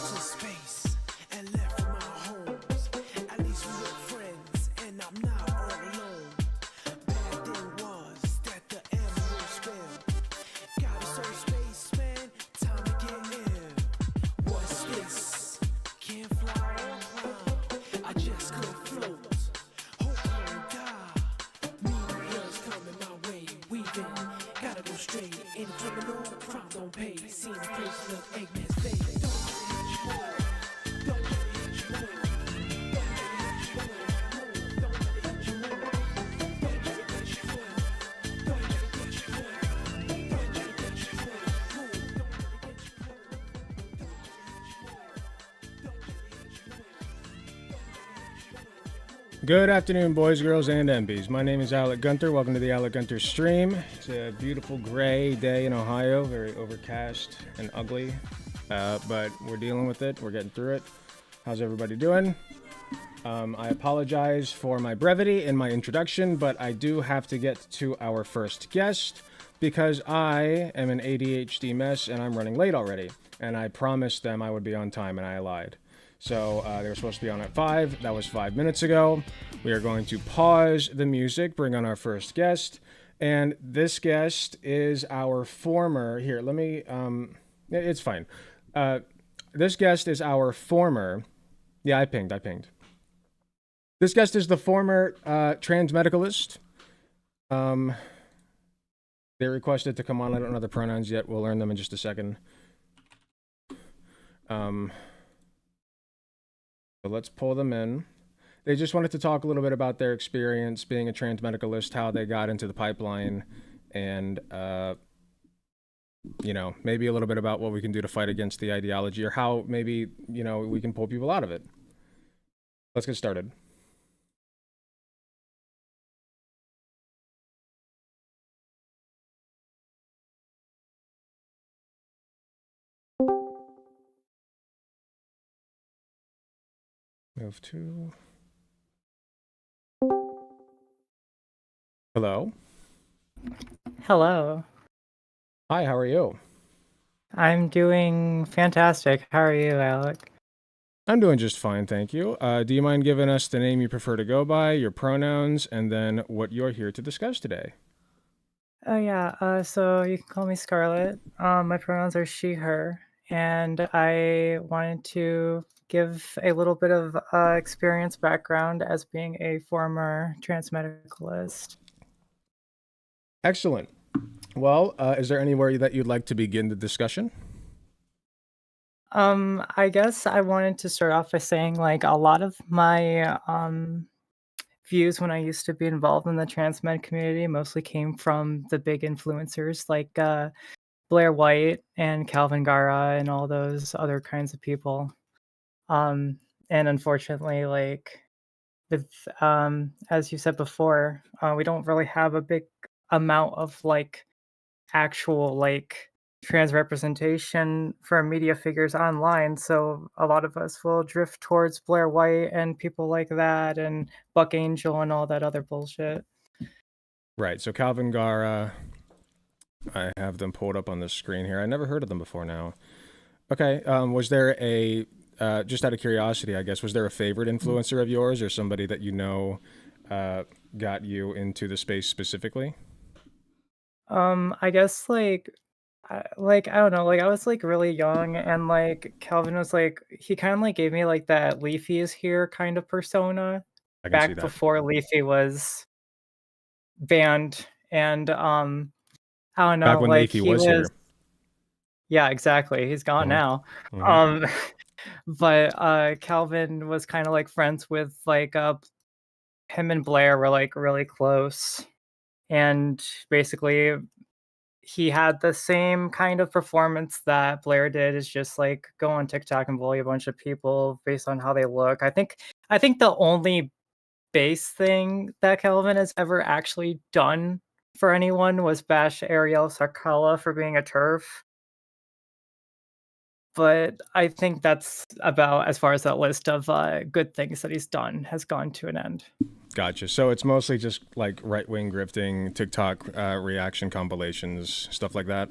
To space and left from our homes. At least we were friends, and I'm not all alone. Bad thing was that the emerald spell got us so spaceman. Time to get in. What's this? Can't fly or climb. I just could float. Hope I don't die. Meteors coming my way. Weaving, gotta go straight. Any criminal crime don't pay. Seen the face look Eggman's face. Good afternoon, boys, girls, and MBs. My name is Alec Gunter. Welcome to the Alec Gunter stream. It's a beautiful gray day in Ohio, very overcast and ugly, but we're dealing with it. We're getting through it. How's everybody doing? I apologize for my brevity in my introduction, but I do have to get to our first guest because I am an ADHD mess and I'm running late already. And I promised them I would be on time and I lied. So they were supposed to be on at 5. That was 5 minutes ago. We are going to pause the music, bring on our first guest. And this guest is our former... Here, let me... it's fine. This guest is our former... Yeah, I pinged. This guest is the former transmedicalist. They requested to come on. I don't know the pronouns yet. We'll learn them in just a second. So let's pull them in. They just wanted to talk a little bit about their experience being a transmedicalist, how they got into the pipeline, and, you know, maybe a little bit about what we can do to fight against the ideology or how maybe, you know, we can pull people out of it. Let's get started. Move to... Hello. Hello. Hi, how are you? I'm doing fantastic. How are you, Alec? I'm doing just fine, thank you. Do you mind giving us the name you prefer to go by, your pronouns, and then what you're here to discuss today? Oh yeah, so you can call me Scarlett. My pronouns are she, her, and I wanted to give a little bit of experience background as being a former transmedicalist. Excellent. Well, is there anywhere that you'd like to begin the discussion? I guess I wanted to start off by saying like a lot of my views when I used to be involved in the transmed community mostly came from the big influencers like Blair White and Calvin Gara and all those other kinds of people. And unfortunately, like with as you said before, we don't really have a big amount of like actual like trans representation for media figures online, so a lot of us will drift towards Blair White and people like that and Buck Angel and all that other bullshit. Right, so Calvin Gara I have them pulled up on the screen here. I never heard of them before now. Okay. Was there a just out of curiosity, I guess, was there a favorite influencer of yours or somebody that you know uh, got you into the space specifically? I guess I don't know, like I was like really young and like Calvin was like he kind of like gave me like that Leafy is here kind of persona I can see back that. before Leafy was banned and I don't Back know, when like Leafy he was was here. yeah, exactly. He's gone Hmm. now. Hmm. Um but Calvin was kind of like friends with him and Blair were like really close and basically he had the same kind of performance that Blair did is just like go on TikTok and bully a bunch of people based on how they look. I think the only base thing that Kelvin has ever actually done for anyone was bash Ariel Sarkala for being a turf. But I think that's about as far as that list of good things that he's done has gone to an end. Gotcha. So it's mostly just like right wing grifting, TikTok reaction compilations, stuff like that.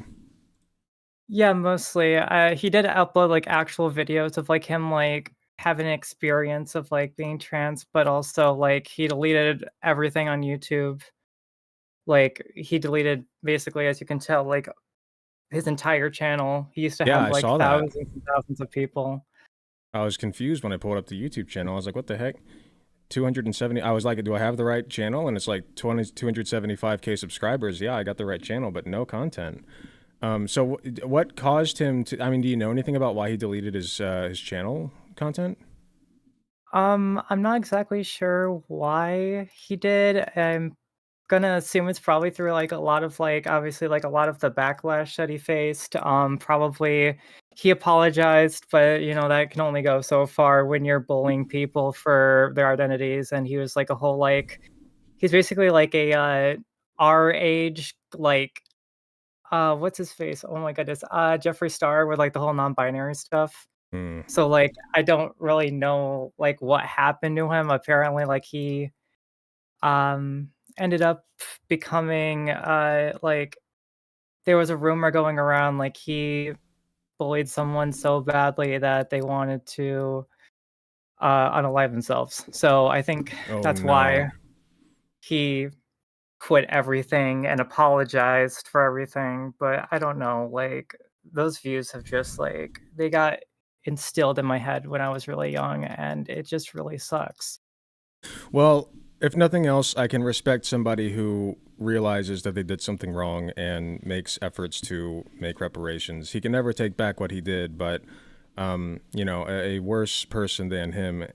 Yeah, mostly. He did upload like actual videos of like him like having an experience of like being trans, but also like he deleted everything on YouTube. Like he deleted basically, as you can tell, like his entire channel. He used to Yeah, have I like saw that. thousands and thousands of people. I was confused when I pulled up the YouTube channel. I was like, what the heck? 270. I was like, do I have the right channel? And it's like 275K subscribers. Yeah, I got the right channel, but no content. So what caused him to? I mean, do you know anything about why he deleted his channel content? I'm not exactly sure why he did. I'm gonna assume it's probably through like a lot of like obviously like a lot of the backlash that he faced. Probably he apologized, but you know that can only go so far when you're bullying people for their identities. And he was like a whole like he's basically like a our age like what's his face? Oh my goodness, Jeffree Star with like the whole non-binary stuff. Hmm. So like I don't really know like what happened to him. Apparently, like he um, ended up becoming, like there was a rumor going around, like, he bullied someone so badly that they wanted to, unalive themselves. So, I think Oh that's no. why he quit everything and apologized for everything, but I don't know, like, those views have just, like they got instilled in my head when I was really young, and it just really sucks. Well, if nothing else, I can respect somebody who realizes that they did something wrong and makes efforts to make reparations. He can never take back what he did, but a worse person than him,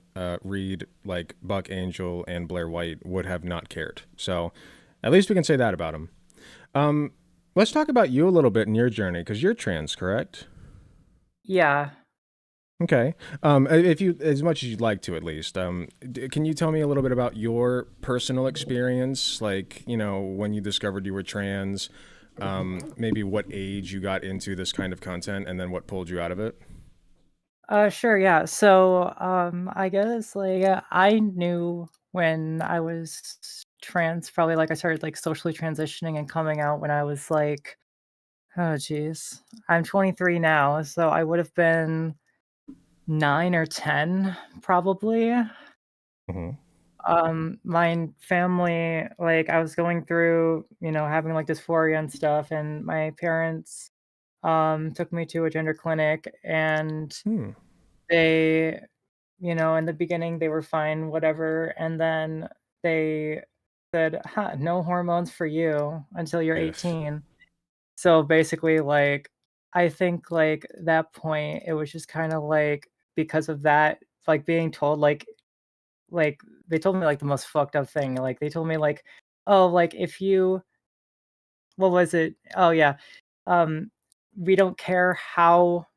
Reed, like Buck Angel and Blair White, would have not cared. So, at least we can say that about him. Um, let's talk about you a little bit in your journey, because you're trans, correct? Yeah. Okay. If you, as much as you'd like to, at least, can you tell me a little bit about your personal experience, like when you discovered you were trans, maybe what age you got into this kind of content, and then what pulled you out of it? Sure, yeah. So, I guess I knew when I was trans, probably like I started like socially transitioning and coming out when I was like, oh geez, I'm 23 now, so I would have been 9 or 10 probably. Hmm. My family, like I was going through, having like dysphoria and stuff, and my parents took me to a gender clinic and Hmm. they in the beginning, they were fine, whatever, and then they said, "Huh, no hormones for you until you're Yes. 18." So, basically, like, I think, like, that point, it was just kinda, like, because of that, like, being told, like, they told me, like, the most fucked up thing, like, they told me, like, "Oh, like, if you" what was it? Oh, yeah, um, "We don't care how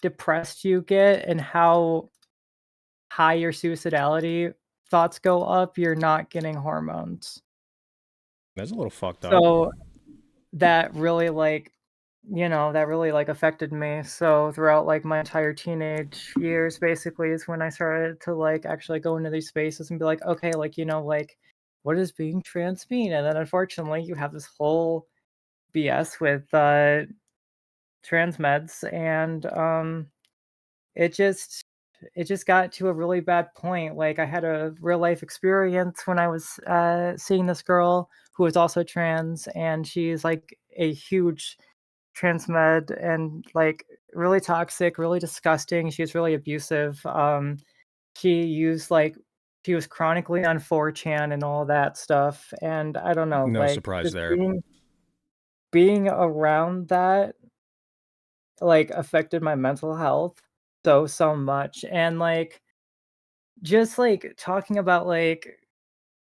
depressed you get and how high your suicidality thoughts go up, you're not getting hormones." That's a little fucked up. So that really that really like affected me. So throughout like my entire teenage years basically is when I started to like actually go into these spaces and be like, okay, like, like what does being trans mean? And then unfortunately you have this whole BS with trans meds, and it just it just got to a really bad point. Like, I had a real life experience when I was seeing this girl who was also trans, and she's like a huge trans med and like really toxic, really disgusting. She was really abusive. She used like she was chronically on 4chan and all that stuff. And I don't know, No like surprise just there. being around that like affected my mental health so much. And like just like talking about like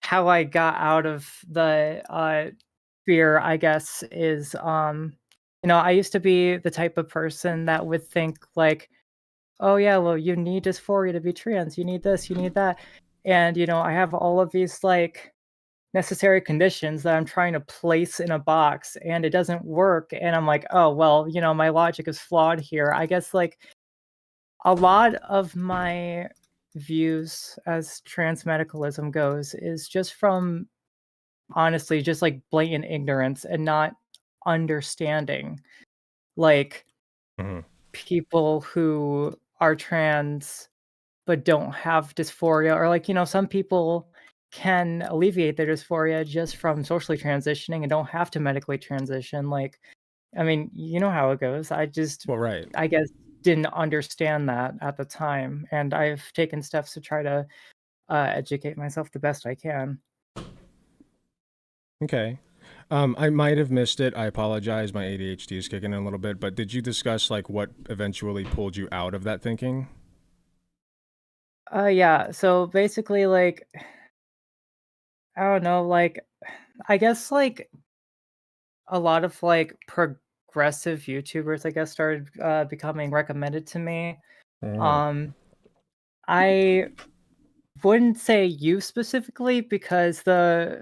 how I got out of the fear, I guess, is I used to be the type of person that would think like, oh yeah, well, you need dysphoria to be trans, you need this, you need that. And I have all of these like necessary conditions that I'm trying to place in a box and it doesn't work. And I'm like, oh well, my logic is flawed here. I guess like a lot of my views as transmedicalism goes is just from honestly just like blatant ignorance and not understanding like Hmm. people who are trans but don't have dysphoria, or like some people can alleviate their dysphoria just from socially transitioning and don't have to medically transition. Like, I mean, you know how it goes. Well, right. I guess, didn't understand that at the time, and I've taken steps to try to educate myself the best I can. Okay. I might have missed it. I apologize. My ADHD is kicking in a little bit. But did you discuss like what eventually pulled you out of that thinking? Yeah. So basically, like, I don't know, like, I guess like a lot of like progressive YouTubers, I guess, started becoming recommended to me. Mm. Um, I wouldn't say you specifically because I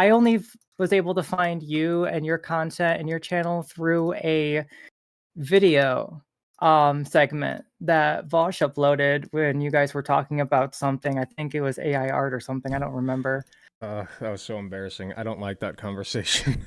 only was able to find you and your content and your channel through a video segment that Vosh uploaded when you guys were talking about something. I think it was AI art or something. I don't remember. That was so embarrassing. I don't like that conversation.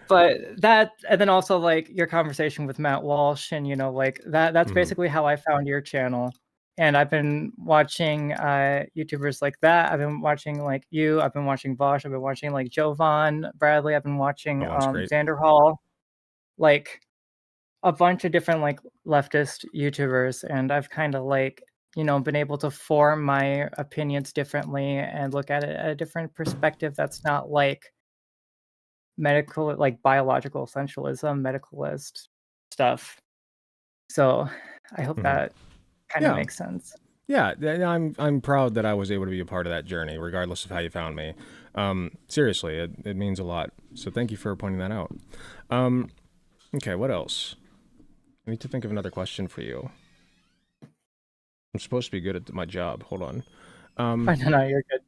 But that, and then also like your conversation with Matt Walsh, and like that's Hmm. basically how I found your channel. And I've been watching YouTubers like that. I've been watching like you, I've been watching Bosch, I've been watching like Jovan Bradley, I've been watching That one's great. Xander Hall, like a bunch of different like leftist YouTubers, and I've kind of like been able to form my opinions differently and look at it at a different perspective that's not like medical, like biological essentialism, medicalist stuff. So I hope Hmm. that kind of Yeah. makes sense. Yeah, I'm proud that I was able to be a part of that journey, regardless of how you found me. Seriously, it means a lot. So thank you for pointing that out. Um, okay, what else? I need to think of another question for you. I'm supposed to be good at my job. Hold on. I don't know, you're good.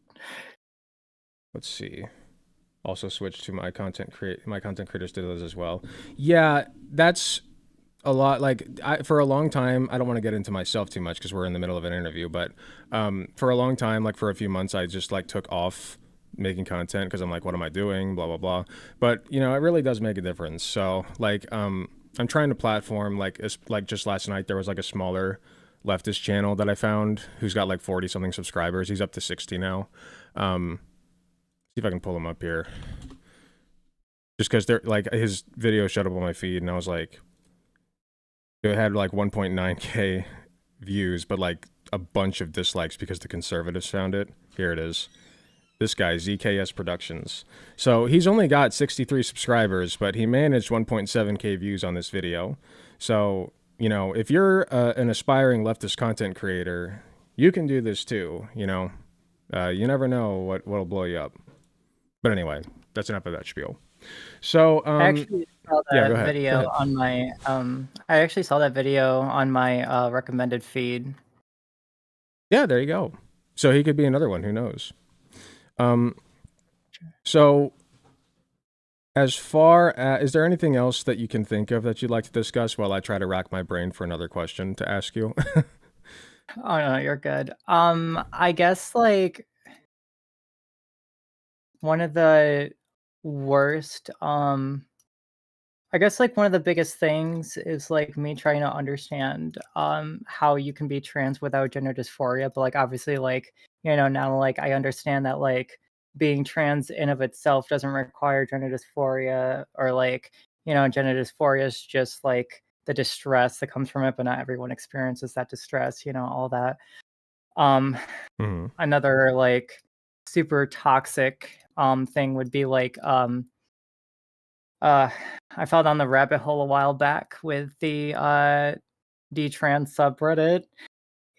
Let's see. Also switch to my content creators did those as well. Yeah, that's a lot. Like for a long time, I don't want to get into myself too much because we're in the middle of an interview, but for a long time, like for a few months, I just like took off making content because I'm like, what am I doing? Blah blah blah. But it really does make a difference. So like I'm trying to platform like just last night there was like a smaller leftist channel that I found who's got like 40 something subscribers. He's up to 60 now. See if I can pull him up here. Just because they're like his video showed up on my feed and I was like, it had like 1.9K views, but like a bunch of dislikes because the conservatives found it. Here it is. This guy, ZKS Productions. So he's only got 63 subscribers, but he managed 1.7K views on this video. So, if you're an aspiring leftist content creator, you can do this too, You never know what'll blow you up. But anyway, that's enough of that spiel. So, I actually saw yeah, go that ahead. Go video ahead. on my I actually saw that video on my recommended feed. Yeah, there you go. So he could be another one. Who knows? So as far as, is there anything else that you can think of that you'd like to discuss while I try to rack my brain for another question to ask you? Oh no, you're good. I guess like one of the worst, I guess, like, one of the biggest things is, like, me trying to understand, how you can be trans without gender dysphoria, but, like, obviously, like, now, like, I understand that, like, being trans in of itself doesn't require gender dysphoria or, like, gender dysphoria is just, like, the distress that comes from it, but not everyone experiences that distress, all that. Um, Hmm. Another, like, super toxic, thing would be, like, uh, I fell down the rabbit hole a while back with the D-trans subreddit,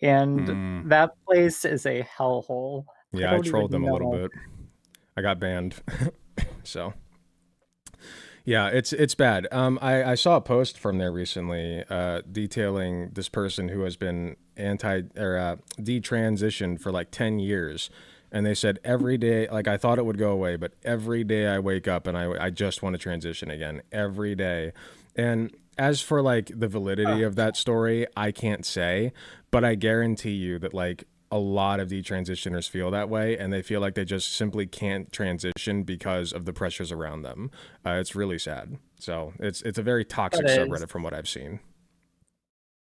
and Mm. that place is a hellhole. I Yeah, I don't trolled even them a little know. bit. I got banned. So yeah, it's bad. I saw a post from there recently, detailing this person who has been anti or detransitioned for like 10 years, and they said every day, like I thought it would go away, but every day I wake up and I just want to transition again every day. And as for like the validity Ugh, of that story, I can't say, but I guarantee you that like a lot of detransitioners feel that way, and they feel like they just simply can't transition because of the pressures around them. It's really sad. So it's a very it toxic is. subreddit from what I've seen.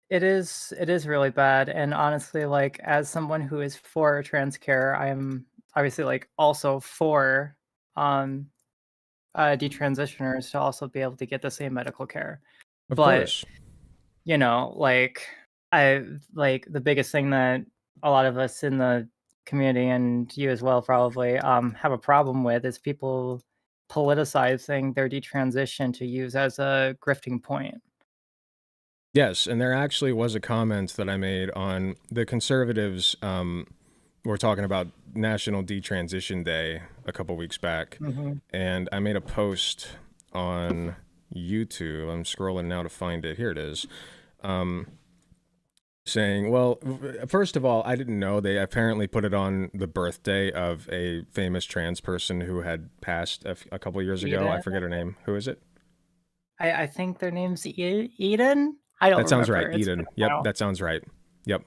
It is really bad, and honestly, like, as someone who is for trans care, I am obviously, like, also for, um, detransitioners to also be able to get the same medical care. Of But course. like I like the biggest thing that a lot of us in the community and you as well probably have a problem with is people politicizing their detransition to use as a grifting point. Yes, and there actually was a comment that I made on the conservatives. We're talking about National Detransition Day a couple weeks back, Hmm. and I made a post on YouTube. I'm scrolling now to find it. Here it is. Saying, well, first of all, I didn't know they apparently put it on the birthday of a famous trans person who had passed a couple years ago. I Eden, forget her name. Who is it? I think their name's Eden. I don't That sounds right. remember. It's been Eden. a Yep, while. that sounds right. Yep.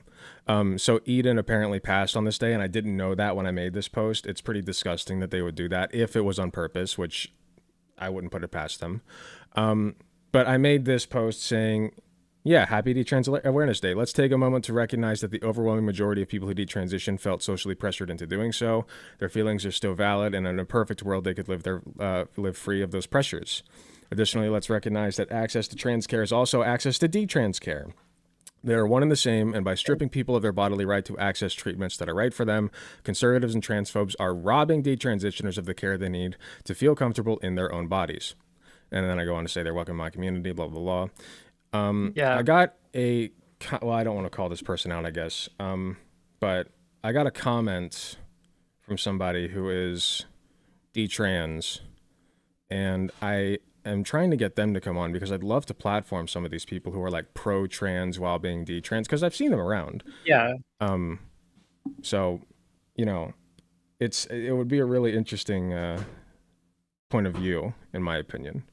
So Eden apparently passed on this day, and I didn't know that when I made this post. It's pretty disgusting that they would do that if it was on purpose, which I wouldn't put it past them. But I made this post saying, yeah, happy Detrans Awareness Day. Let's take a moment to recognize that the overwhelming majority of people who detransition felt socially pressured into doing so. Their feelings are still valid, and in a perfect world, they could live free of those pressures. Additionally, let's recognize that access to trans care is also access to detrans care. They are one and the same, and by stripping people of their bodily right to access treatments that are right for them, conservatives and transphobes are robbing detransitioners of the care they need to feel comfortable in their own bodies. And then I go on to say they're welcome in my community, blah, blah, blah. I Yeah. got well, I don't want to call this person out, I guess, but I got a comment from somebody who is detrans, and I am trying to get them to come on because I'd love to platform some of these people who are like pro-trans while being detrans because I've seen them around. Yeah. So, you know, it would be a really interesting point of view, in my opinion.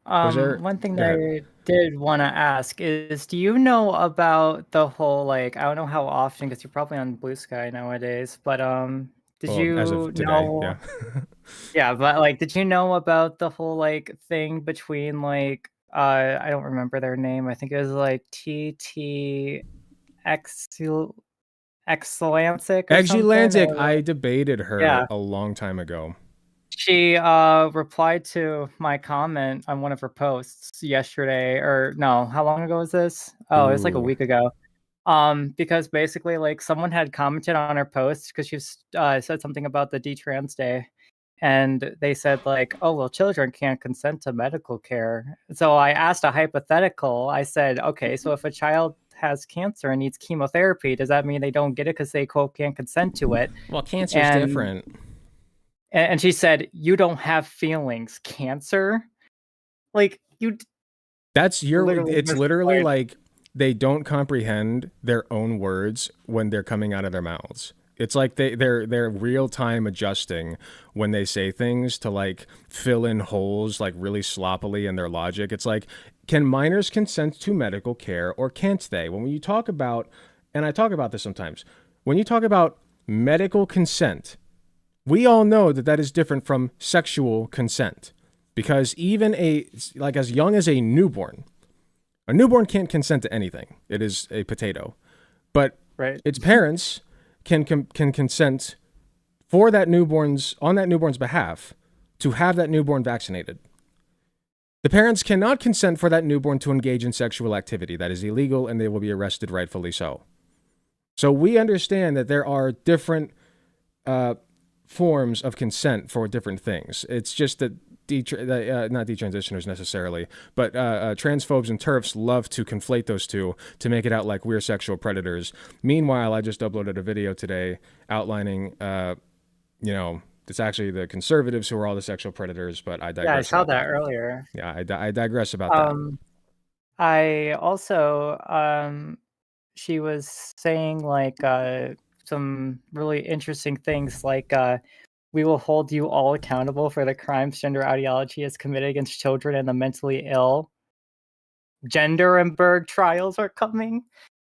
Was there? One thing Go that ahead. I did want to ask is, do you know about the whole, like, I don't know how often, because you're probably on Blue Sky nowadays, but did Well, as you of today, know? yeah. Yeah, but like, did you know about the whole like thing between like I don't remember their name. I think it was like TT Exlancic or something. Exulantic, Or I debated her yeah. a long time ago. She replied to my comment on one of her posts yesterday, or no, how long ago was this? Oh, it was like a Ooh. week ago. Because basically, like, someone had commented on her post because she said something about the D-Trans Day, and they said like, "Oh, well, children can't consent to medical care." So I asked a hypothetical. I said, "Okay, so if a child has cancer and needs chemotherapy, does that mean they don't get it because they quote can't consent to it?" Well, cancer's And different. and she said, "You don't have feelings, cancer." Like literally It's just literally like, like they don't comprehend their own words when they're coming out of their mouths. It's like they're real time adjusting when they say things to like fill in holes like really sloppily in their logic. It's like, can minors consent to medical care or can't they? When you talk about, and I talk about this sometimes, when you talk about medical consent, We all know that that is different from sexual consent, because even as young as a newborn can't consent to anything. It is a potato, but Right. its parents can consent for that newborn's behalf to have that newborn vaccinated. The parents cannot consent for that newborn to engage in sexual activity. That is illegal, and they will be arrested, rightfully so. So we understand that there are different forms of consent for different things. It's just that not detransitioners necessarily, but transphobes and TERFs love to conflate those two to make it out like we're sexual predators. Meanwhile, I just uploaded a video today outlining, it's actually the conservatives who are all the sexual predators, but I Yeah, I digress saw about that that. earlier. Yeah, I digress about that. I also she was saying like some really interesting things like we will hold you all accountable for the crimes gender ideology has committed against children and the mentally ill. Genderenberg trials are coming.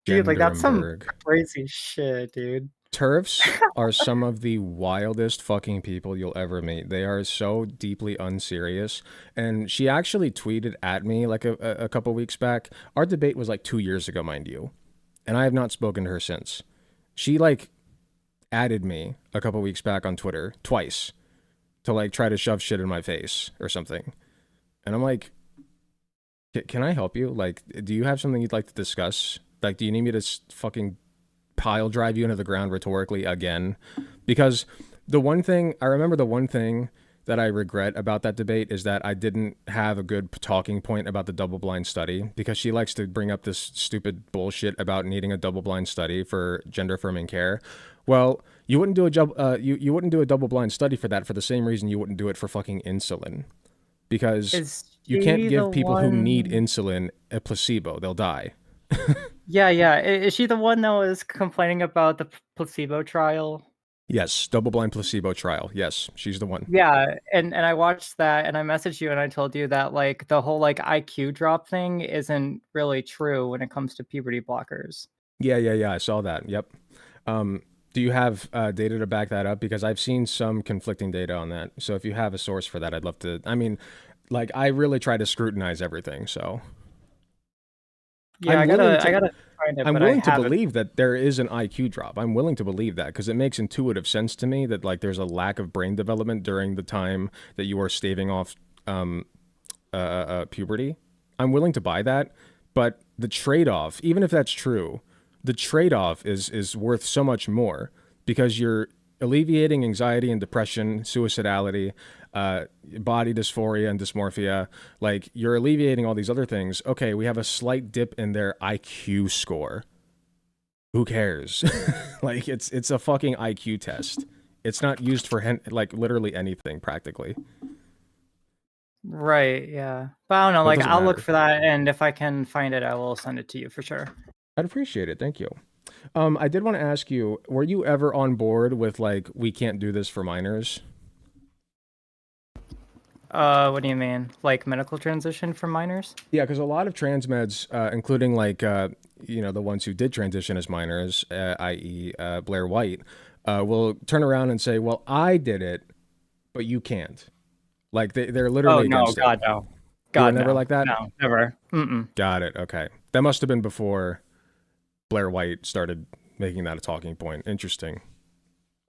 Dude, like that's some Genderenberg. crazy shit, dude. TERFs are some of the wildest fucking people you'll ever meet. They are so deeply unserious. And she actually tweeted at me like a couple weeks back. Our debate was like 2 years ago, mind you. And I have not spoken to her since. She like added me a couple weeks back on Twitter twice to like try to shove shit in my face or something. And I'm like, can I help you? Like, do you have something you'd like to discuss? Like, do you need me to fucking pile drive you into the ground rhetorically again? Because I remember the one thing that I regret about that debate is that I didn't have a good talking point about the double blind study, because she likes to bring up this stupid bullshit about needing a double blind study for gender affirming care. Well, you wouldn't do you wouldn't do a double blind study for that for the same reason you wouldn't do it for fucking insulin, because Is you can't she the give people who need one? insulin a placebo. They'll die. Yeah, yeah. Is she the one that was complaining about the placebo trial? Yes, double blind placebo trial. Yes, she's the one. Yeah, and I watched that and I messaged you and I told you that like the whole like IQ drop thing isn't really true when it comes to puberty blockers. Yeah. I saw that. Yep. Do you have data to back that up? Because I've seen some conflicting data on that. So if you have a source for that, I'd love to. I mean, like I really try to scrutinize everything. So Yeah, I'm willing I to. gotta find it, I'm but I willing to have it. believe that there is an IQ drop. I'm willing to believe that because it makes intuitive sense to me that like there's a lack of brain development during the time that you are staving off puberty. I'm willing to buy that, but the trade-off, even if that's true, the trade-off is worth so much more because you're alleviating anxiety and depression, suicidality, body dysphoria and dysmorphia. Like you're alleviating all these other things. Okay, we have a slight dip in their IQ score. Who cares? Like it's a fucking IQ test. It's not used for like literally anything practically. Right, yeah. But I don't know, So it like doesn't I'll look matter. for that and if I can find it, I will send it to you for sure. I'd appreciate it. Thank you. I did want to ask you, were you ever on board with like we can't do this for minors? What do you mean? Like medical transition for minors? Yeah, because a lot of trans meds, including like the ones who did transition as minors, i.e., Blair White, will turn around and say, "Well, I did it, but you can't." Like they're Oh literally no, against it. God no. You were God never no. like that? No, never. Mm-mm. Got it. Okay. That must have been before Blair White started making that a talking point. Interesting.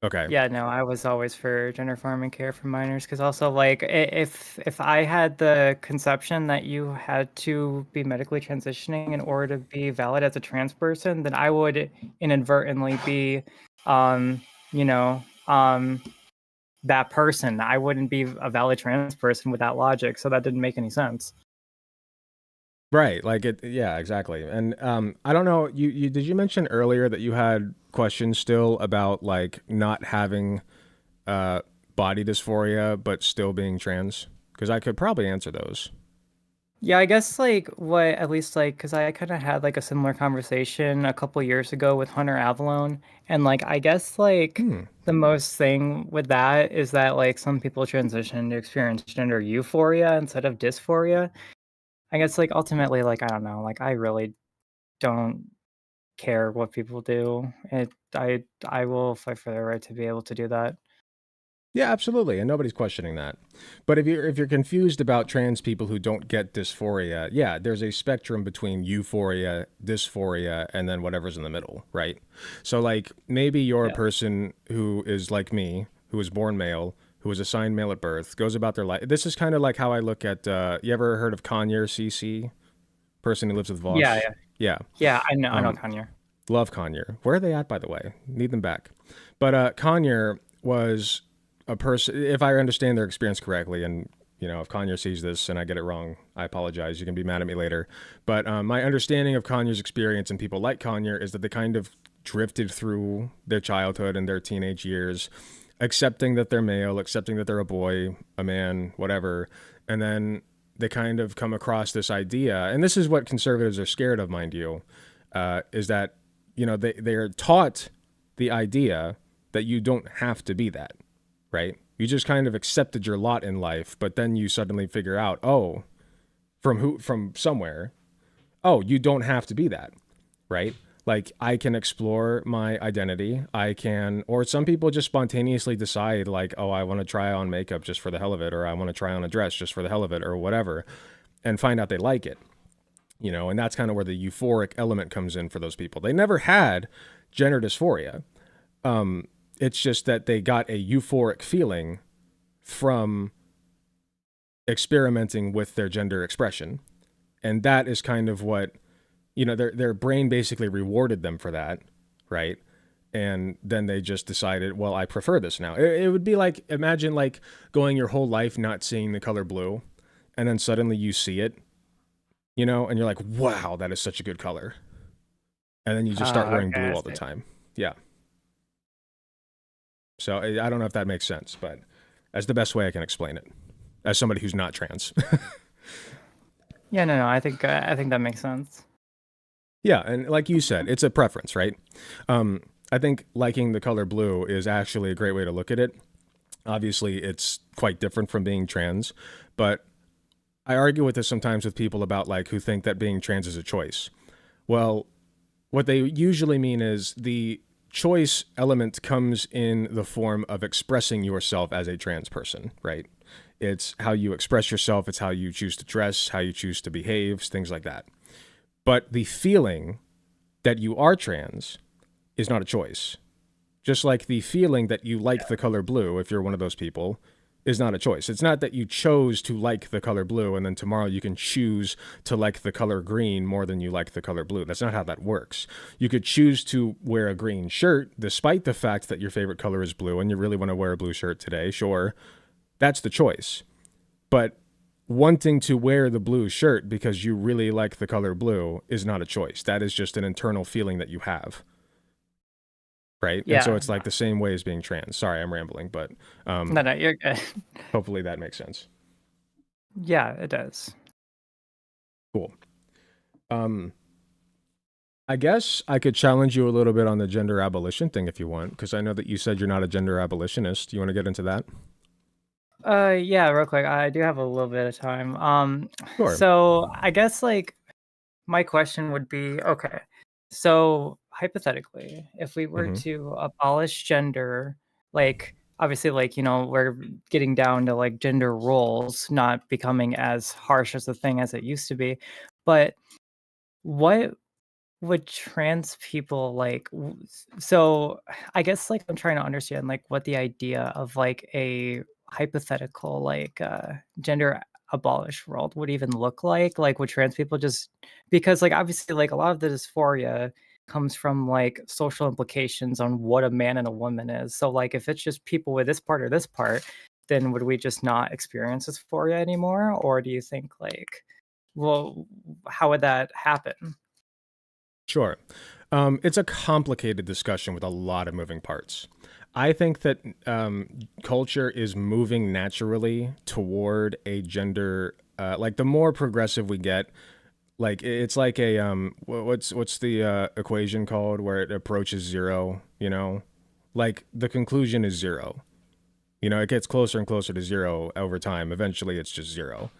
Okay. Yeah, no, I was always for gender farming care for minors because also like if I had the conception that you had to be medically transitioning in order to be valid as a trans person, then I would inadvertently be, um, you know, that person. I wouldn't be a valid trans person with that logic, so that didn't make any sense. Right. Like it. Yeah. Exactly. And I don't know. You did you mention earlier that you had questions still about like not having uh, body dysphoria, but still being trans? Because I could probably answer those. Yeah, I guess like what at least like because I kind of had like a similar conversation a couple years ago with Hunter Avalone, and like I guess like Hmm. the most thing with that is that like some people transition to experience gender euphoria instead of dysphoria. I guess like ultimately like I don't know, like I really don't care what people do. I will fight for their right to be able to do that. Yeah, absolutely, and nobody's questioning that. But if you're confused about trans people who don't get dysphoria, yeah, there's a spectrum between euphoria, dysphoria, and then whatever's in the middle, right? So like maybe you're a Yeah. person who is like me, who was born male, who was assigned male at birth, goes about their life. This is kind of like how I look at. You ever heard of Conyer CC, person who lives with Yeah, Voss? yeah. Yeah, Yeah, I know um, Kanye. love Conyer. Where are they at, by the way? Need them back. But Conyer was a person. If I understand their experience correctly, and if Conyer sees this and I get it wrong, I apologize. You can be mad at me later. But my understanding of Conyer's experience and people like Conyer is that they kind of drifted through their childhood and their teenage years, accepting that they're male, accepting that they're a boy, a man, whatever, and then they kind of come across this idea, and this is what conservatives are scared of, mind you, is that they're taught the idea that you don't have to be that, right? You just kind of accepted your lot in life, but then you suddenly figure out, oh, from somewhere, oh, you don't have to be that, right? Like I can explore my identity. I can, or some people just spontaneously decide, like, oh, I want to try on makeup just for the hell of it, or I want to try on a dress just for the hell of it, or whatever, and find out they like it, and that's kind of where the euphoric element comes in for those people. They never had gender dysphoria. It's just that they got a euphoric feeling from experimenting with their gender expression. And that is kind of what, their brain basically rewarded them for that, right? And then they just decided, well, I prefer this now. It would be like, imagine like going your whole life not seeing the color blue, and then suddenly you see it, and you're like, wow, that is such a good color. And then you just start wearing Okay, blue I all the see. time. Yeah. So I don't know if that makes sense, but that's the best way I can explain it as somebody who's not trans. Yeah, no, I think that makes sense. Yeah, and like you said, it's a preference, right? I think liking the color blue is actually a great way to look at it. Obviously, it's quite different from being trans, but I argue with this sometimes with people about like who think that being trans is a choice. Well, what they usually mean is the choice element comes in the form of expressing yourself as a trans person, right? It's how you express yourself, it's how you choose to dress, how you choose to behave, things like that. But the feeling that you are trans is not a choice. Just like the feeling that you like the color blue, if you're one of those people, is not a choice. It's not that you chose to like the color blue and then tomorrow you can choose to like the color green more than you like the color blue. That's not how that works. You could choose to wear a green shirt despite the fact that your favorite color is blue and you really want to wear a blue shirt today. Sure, that's the choice. But wanting to wear the blue shirt because you really like the color blue is not a choice. That is just an internal feeling that you have. Right. And so Yeah. it's like the same way as being trans. Sorry, I'm rambling, but No, no, you're good. hopefully that makes sense. Yeah, it does. Cool. Um, I guess I could challenge you a little bit on the gender abolition thing if you want, because I know that you said you're not a gender abolitionist. You want to get into that? Yeah, real quick. I do have a little bit of time. Sure. So I guess like my question would be, okay, so hypothetically, if we were Hmm. to abolish gender, like obviously, like, we're getting down to like gender roles not becoming as harsh as a thing as it used to be, but what would trans people like so I guess like I'm trying to understand like what the idea of like a hypothetical like gender abolished world would even look like would trans people just because like obviously like a lot of the dysphoria comes from like social implications on what a man and a woman is, so like if it's just people with this part, then would we just not experience dysphoria anymore, or do you think like, well, how would that happen? Sure. It's a complicated discussion with a lot of moving parts. I think that culture is moving naturally toward a gender, like the more progressive we get, like it's like a what's the equation called where it approaches zero, like the conclusion is zero. It gets closer and closer to zero over time. Eventually it's just zero.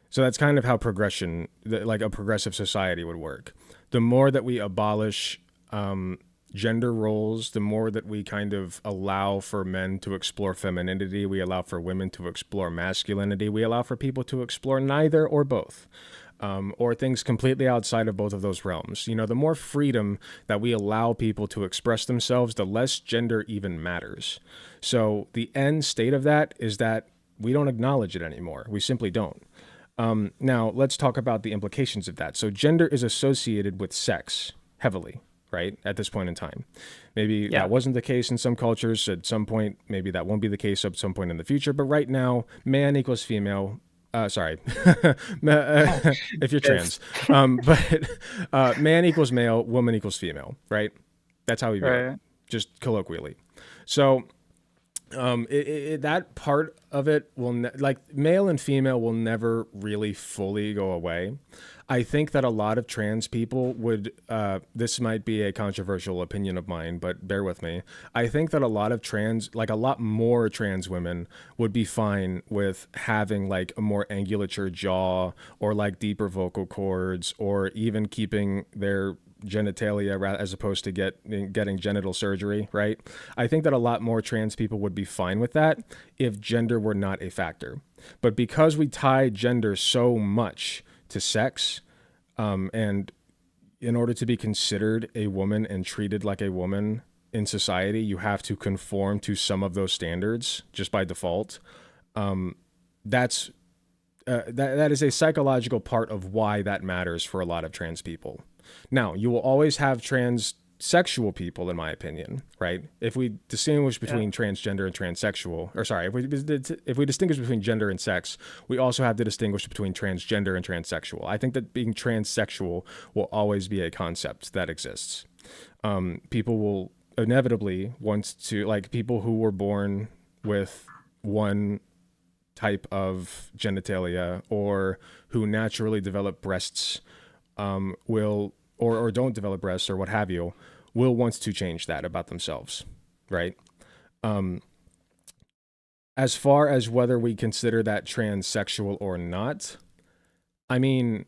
So that's kind of how progression, like a progressive society would work. The more that we abolish gender roles, the more that we kind of allow for men to explore femininity, we allow for women to explore masculinity, we allow for people to explore neither or both. Or things completely outside of both of those realms. You know, the more freedom that we allow people to express themselves, the less gender even matters. So the end state of that is that we don't acknowledge it anymore. We simply don't. Now, let's talk about the implications of that. So gender is associated with sex heavily, right, at this point in time. Maybe Yeah. that wasn't the case in some cultures. At some point, maybe that won't be the case at some point in the future. But right now, man equals female. Sorry, if you're trans. But man equals male, woman equals female, right? That's how we view it, Right. just colloquially. So that part of it will like male and female will never really fully go away. I think that a lot of trans people would this might be a controversial opinion of mine, but bear with me. I think that a lot more trans women would be fine with having like a more angulature jaw or like deeper vocal cords or even keeping their genitalia as opposed to getting genital surgery, right? I think that a lot more trans people would be fine with that if gender were not a factor. But because we tie gender so much to sex, and in order to be considered a woman and treated like a woman in society, you have to conform to some of those standards just by default. That's that is a psychological part of why that matters for a lot of trans people. Now, you will always have transsexual people, in my opinion, right? If we distinguish between transgender and transsexual, or sorry, if we distinguish between gender and sex, we also have to distinguish between transgender and transsexual. I think that being transsexual will always be a concept that exists. People will inevitably want to, like people who were born with one type of genitalia or who naturally develop breasts will or don't develop breasts or what have you will want to change that about themselves, right? As far as whether we consider that transsexual or not, I mean,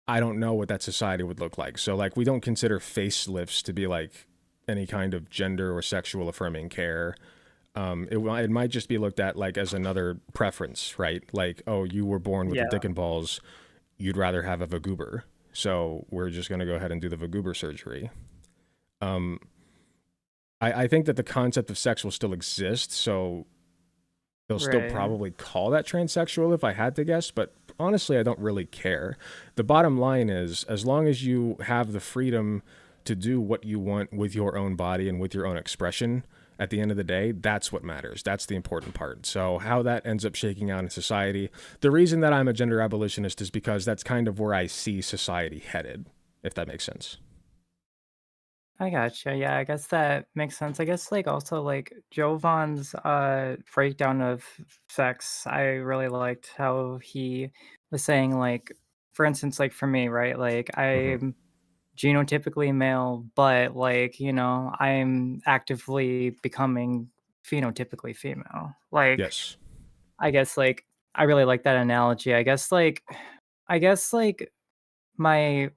I don't know what that society would look like. So like we don't consider facelifts to be like any kind of gender or sexual affirming care. It might just be looked at like as another preference, right? Like, oh, you were born with a dick and balls, you'd rather have a vagoober. So we're just going to go ahead and do the vagoober surgery. I think that the concept of sex will still exist. So they'll still probably call that transsexual if I had to guess. But honestly, I don't really care. The bottom line is, as long as you have the freedom to do what you want with your own body and with your own expression, at the end of the day, that's what matters. That's the important part. So how that ends up shaking out in society, the reason that I'm a gender abolitionist is because that's kind of where I see society headed, if that makes sense. I gotcha. Yeah, I guess that makes sense. I guess like also like Jovan's breakdown of sex, I really liked how he was saying like, for instance, like for me, right? Like Hmm. I'm genotypically male, but like, I'm actively becoming phenotypically female. Like, Yes. I guess like I really like that analogy. I guess like my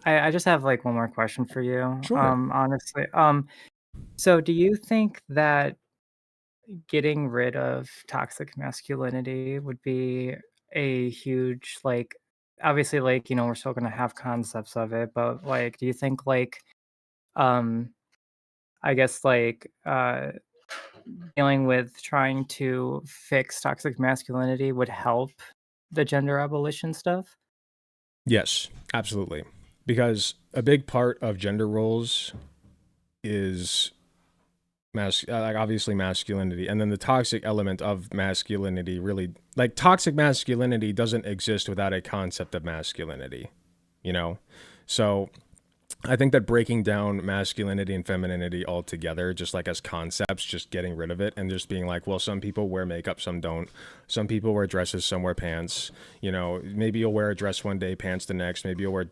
I just have like one more question for you. Sure. Honestly. So do you think that getting rid of toxic masculinity would be a huge like obviously like, we're still gonna have concepts of it, but like do you think like um I guess like dealing with trying to fix toxic masculinity would help the gender abolition stuff? Yes, absolutely. Because a big part of gender roles is like obviously masculinity, and then the toxic element of masculinity really, like toxic masculinity doesn't exist without a concept of masculinity, you know? So I think that breaking down masculinity and femininity altogether, just like as concepts, just getting rid of it and just being like, well, some people wear makeup, some don't. Some people wear dresses, some wear pants. You know, maybe you'll wear a dress one day, pants the next. Maybe you'll wear,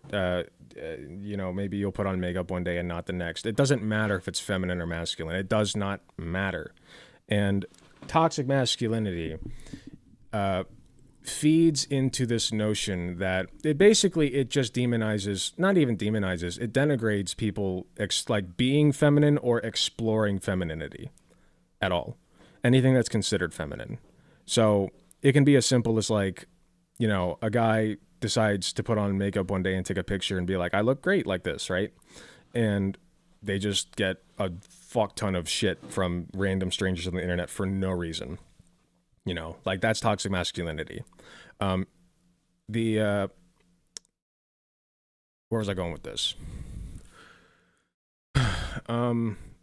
maybe you'll put on makeup one day and not the next. It doesn't matter if it's feminine or masculine. It does not matter. And toxic masculinity, feeds into this notion that it just demonizes, not even demonizes, it denigrates people like being feminine or exploring femininity at all. Anything that's considered feminine. So it can be as simple as like, a guy decides to put on makeup one day and take a picture and be like, I look great like this, right? And they just get a fuck ton of shit from random strangers on the internet for no reason. Like that's toxic masculinity. Where was I going with this?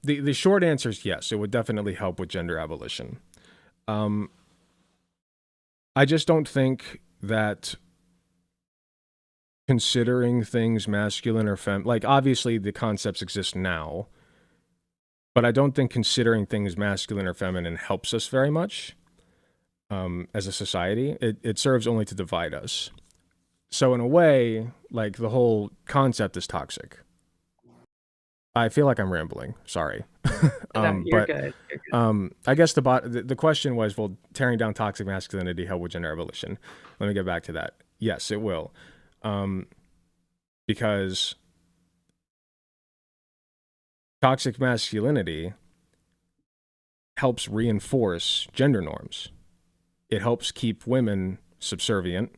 The short answer is yes, it would definitely help with gender abolition. I just don't think that considering things masculine or like obviously the concepts exist now, but I don't think considering things masculine or feminine helps us very much. As a society, it serves only to divide us. So in a way, like the whole concept is toxic. I feel like I'm rambling. Sorry. You're good. I guess the question was, will tearing down toxic masculinity help with gender abolition? Let me get back to that. Yes, it will. Because toxic masculinity helps reinforce gender norms. It helps keep women subservient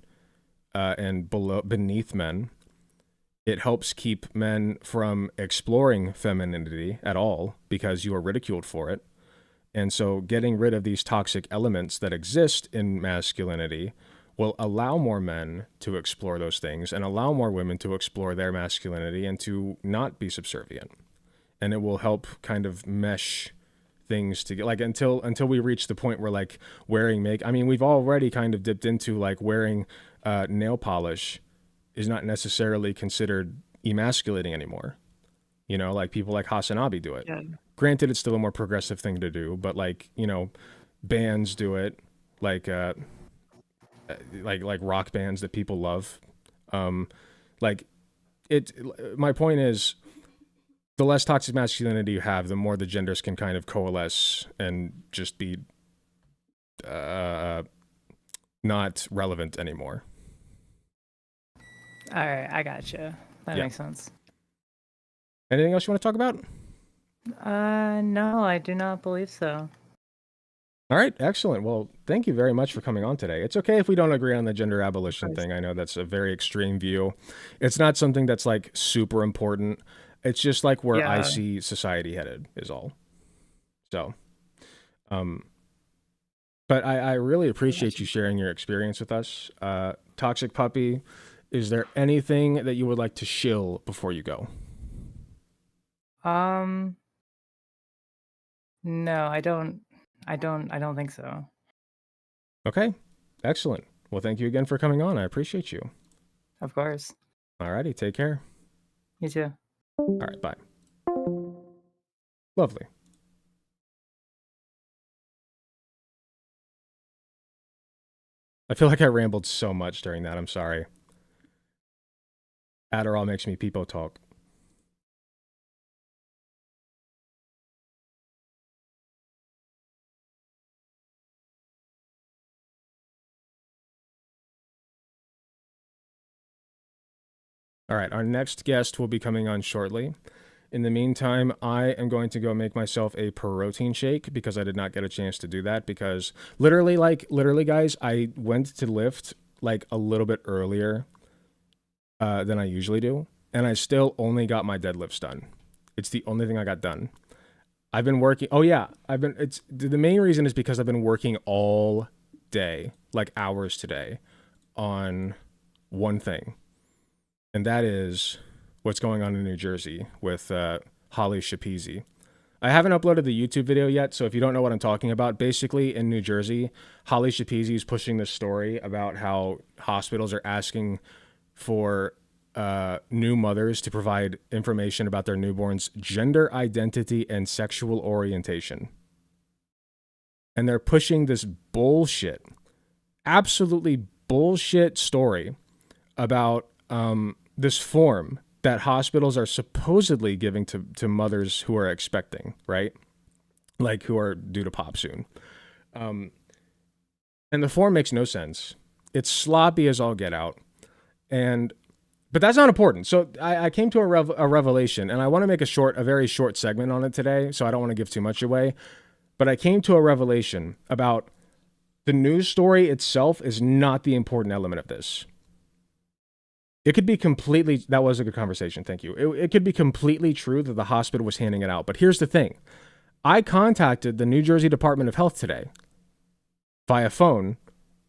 and beneath men. It helps keep men from exploring femininity at all because you are ridiculed for it. And so getting rid of these toxic elements that exist in masculinity will allow more men to explore those things and allow more women to explore their masculinity and to not be subservient. And it will help kind of mesh things to get like until we reach the point where like wearing we've already kind of dipped into like wearing nail polish is not necessarily considered emasculating anymore. Like people like Hasanabi do it. Yeah. Granted, it's still a more progressive thing to do, but like, bands do it, like rock bands that people love. My point is, the less toxic masculinity you have, the more the genders can kind of coalesce and just be not relevant anymore. All right, I gotcha. That makes sense. Anything else you want to talk about? No, I do not believe so. All right, excellent. Well, thank you very much for coming on today. It's okay if we don't agree on the gender abolition thing. I know that's a very extreme view. It's not something that's like super important. It's just like where I see society headed is all. So, but I really appreciate you sharing your experience with us. Toxic Puppy, is there anything that you would like to shill before you go? No, I don't think so. Okay, excellent. Well, thank you again for coming on. I appreciate you. Of course. All righty, take care. You too. All right, bye. Lovely. I feel like I rambled so much during that. I'm sorry. Adderall makes me peepo talk. All right, our next guest will be coming on shortly. In the meantime, I am going to go make myself a protein shake because I did not get a chance to do that because literally, guys, I went to lift like a little bit earlier than I usually do, and I still only got my deadlifts done. It's the only thing I got done. I've been working. Oh yeah, it's the main reason is because I've been working all day, like hours today, on one thing. And that is what's going on in New Jersey with Holly Shapizi. I haven't uploaded the YouTube video yet, so if you don't know what I'm talking about, basically in New Jersey, Holly Shapizi is pushing this story about how hospitals are asking for new mothers to provide information about their newborn's gender identity and sexual orientation. And they're pushing this bullshit, absolutely bullshit story about this form that hospitals are supposedly giving to mothers who are expecting, right? Like who are due to pop soon. And the form makes no sense. It's sloppy as all get out. But that's not important. So I came to a revelation, and I want to make a very short segment on it today, so I don't want to give too much away. But I came to a revelation about the news story itself is not the important element of this. It could be completely, that was a good conversation, thank you. It could be completely true that the hospital was handing it out. But here's the thing. I contacted the New Jersey Department of Health today via phone,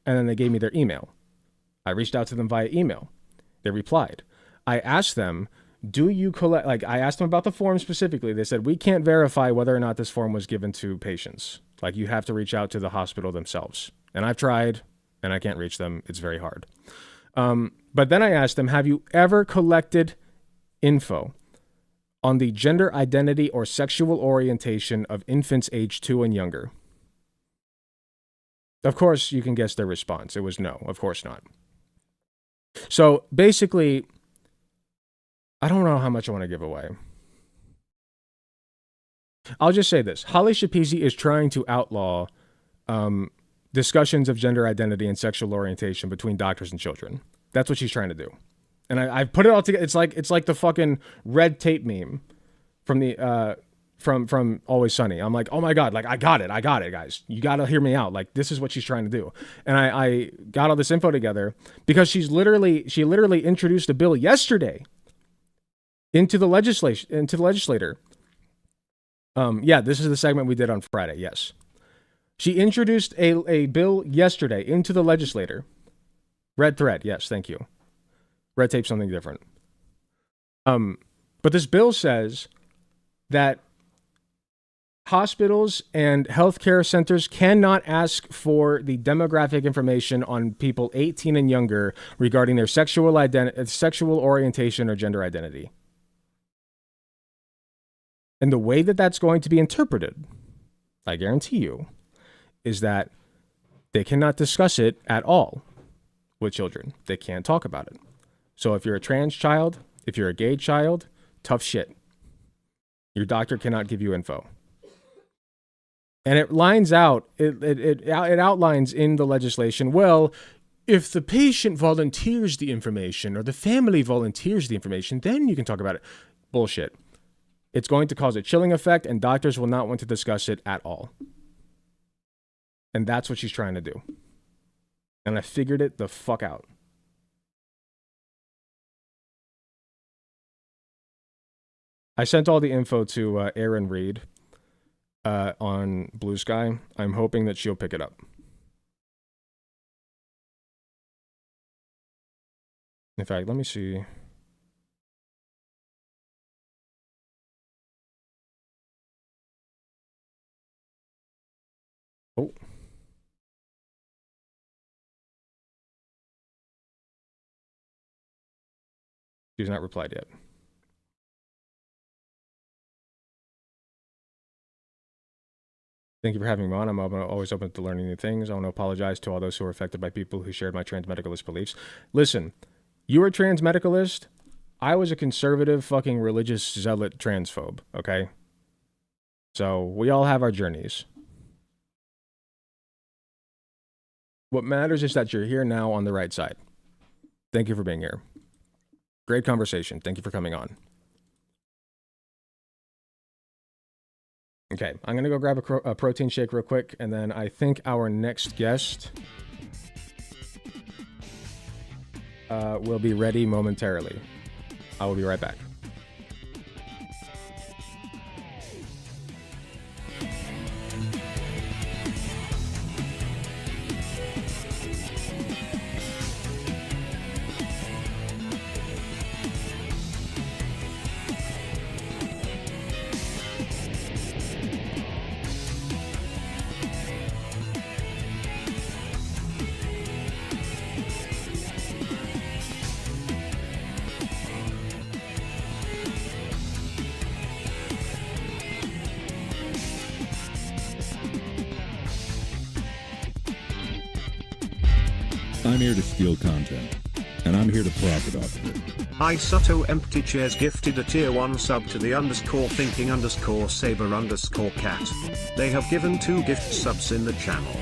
and then they gave me their email. I reached out to them via email. They replied. I asked them, do you collect, like I asked them about the form specifically. They said, we can't verify whether or not this form was given to patients. Like you have to reach out to the hospital themselves. And I've tried and I can't reach them. It's very hard. But then I asked them, have you ever collected info on the gender identity or sexual orientation of infants aged 2 and younger? Of course, you can guess their response. It was no, of course not. So basically, I don't know how much I want to give away. I'll just say this. Holly Shapizi is trying to outlaw discussions of gender identity and sexual orientation between doctors and children. That's what she's trying to do. And I put it all together. It's like the fucking red tape meme from the from Always Sunny. I'm like, oh my God, like I got it, guys. You got to hear me out. Like this is what she's trying to do. And I got all this info together because she literally introduced a bill yesterday into the legislator. Yeah, this is the segment we did on Friday. Yes. She introduced a bill yesterday into the legislator. Red thread. Yes. Thank you. Red tape, something different. But this bill says that hospitals and healthcare centers cannot ask for the demographic information on people 18 and younger regarding their sexual orientation or gender identity. And the way that that's going to be interpreted, I guarantee you, is that they cannot discuss it at all with children. They can't talk about it. So if you're a trans child, if you're a gay child, tough shit. Your doctor cannot give you info. And it lines out, it outlines in the legislation, well, if the patient volunteers the information or the family volunteers the information, then you can talk about it. Bullshit. It's going to cause a chilling effect, and doctors will not want to discuss it at all. And that's what she's trying to do. And I figured it the fuck out. I sent all the info to Erin Reed on Blue Sky. I'm hoping that she'll pick it up. In fact, let me see. Oh. She's not replied yet. Thank you for having me on. I'm always open to learning new things. I want to apologize to all those who were affected by people who shared my transmedicalist beliefs. Listen, you were a transmedicalist. I was a conservative fucking religious zealot transphobe, okay? So we all have our journeys. What matters is that you're here now on the right side. Thank you for being here. Great conversation. Thank you for coming on. Okay, I'm going to go grab a protein shake real quick, and then I think our next guest will be ready momentarily. I will be right back. I'm here to steal content, and I'm here to profit off of it. Isoto Empty Chairs gifted a tier 1 sub to the _thinking_saber_cat. They have given 2 gift subs in the channel.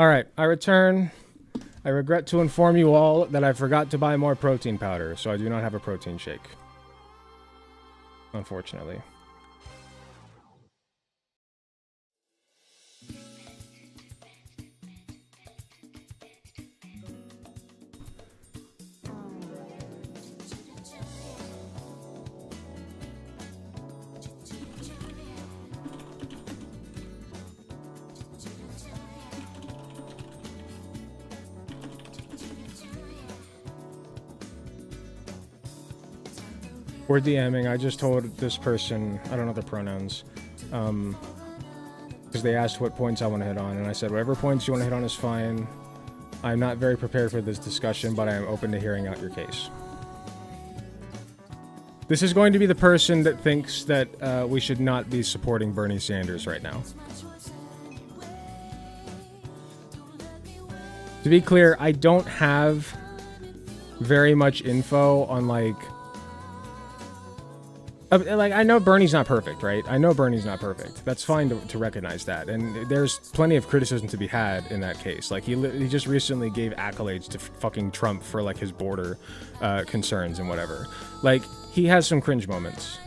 All right, I return. I regret to inform you all that I forgot to buy more protein powder, so I do not have a protein shake. Unfortunately. We're DMing. I just told this person, I don't know the pronouns, because they asked what points I want to hit on, and I said, whatever points you want to hit on is fine. I'm not very prepared for this discussion, but I am open to hearing out your case. This is going to be the person that thinks that we should not be supporting Bernie Sanders right now. To be clear, I don't have very much info on, like, I know Bernie's not perfect, right? I know Bernie's not perfect. That's fine to recognize that. And there's plenty of criticism to be had in that case. Like, he just recently gave accolades to fucking Trump for, like, his border concerns and whatever. Like, he has some cringe moments.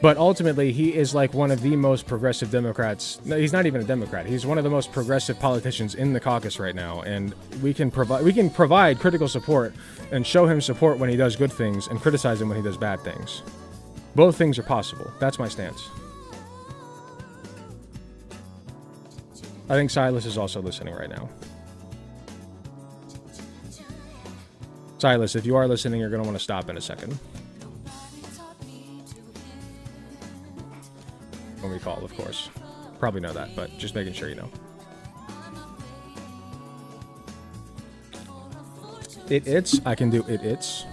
But ultimately, he is, like, one of the most progressive Democrats. No, he's not even a Democrat. He's one of the most progressive politicians in the caucus right now. And we can provide critical support and show him support when he does good things and criticize him when he does bad things. Both things are possible. That's my stance. I think Silas is also listening right now. Silas, if you are listening, you're going to want to stop in a second. When we call, of course. Probably know that, but just making sure you know. It's. I can do it's.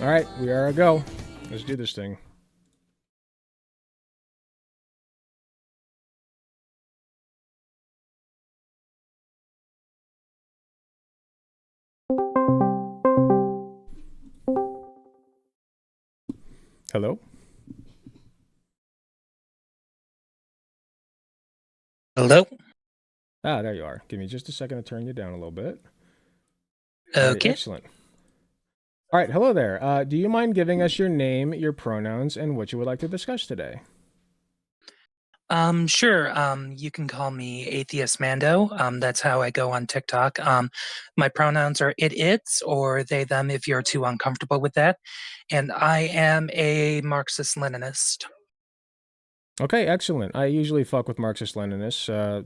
All right, we are a go. Let's do this thing. Hello? Hello? Ah, there you are. Give me just a second to turn you down a little bit. Okay. Right, excellent. All right, hello there. Do you mind giving us your name, your pronouns, and what you would like to discuss today? Sure. You can call me Atheist Mando. That's how I go on TikTok. My pronouns are its or they, them if you're too uncomfortable with that. And I am a Marxist-Leninist. Okay, excellent. I usually fuck with Marxist-Leninists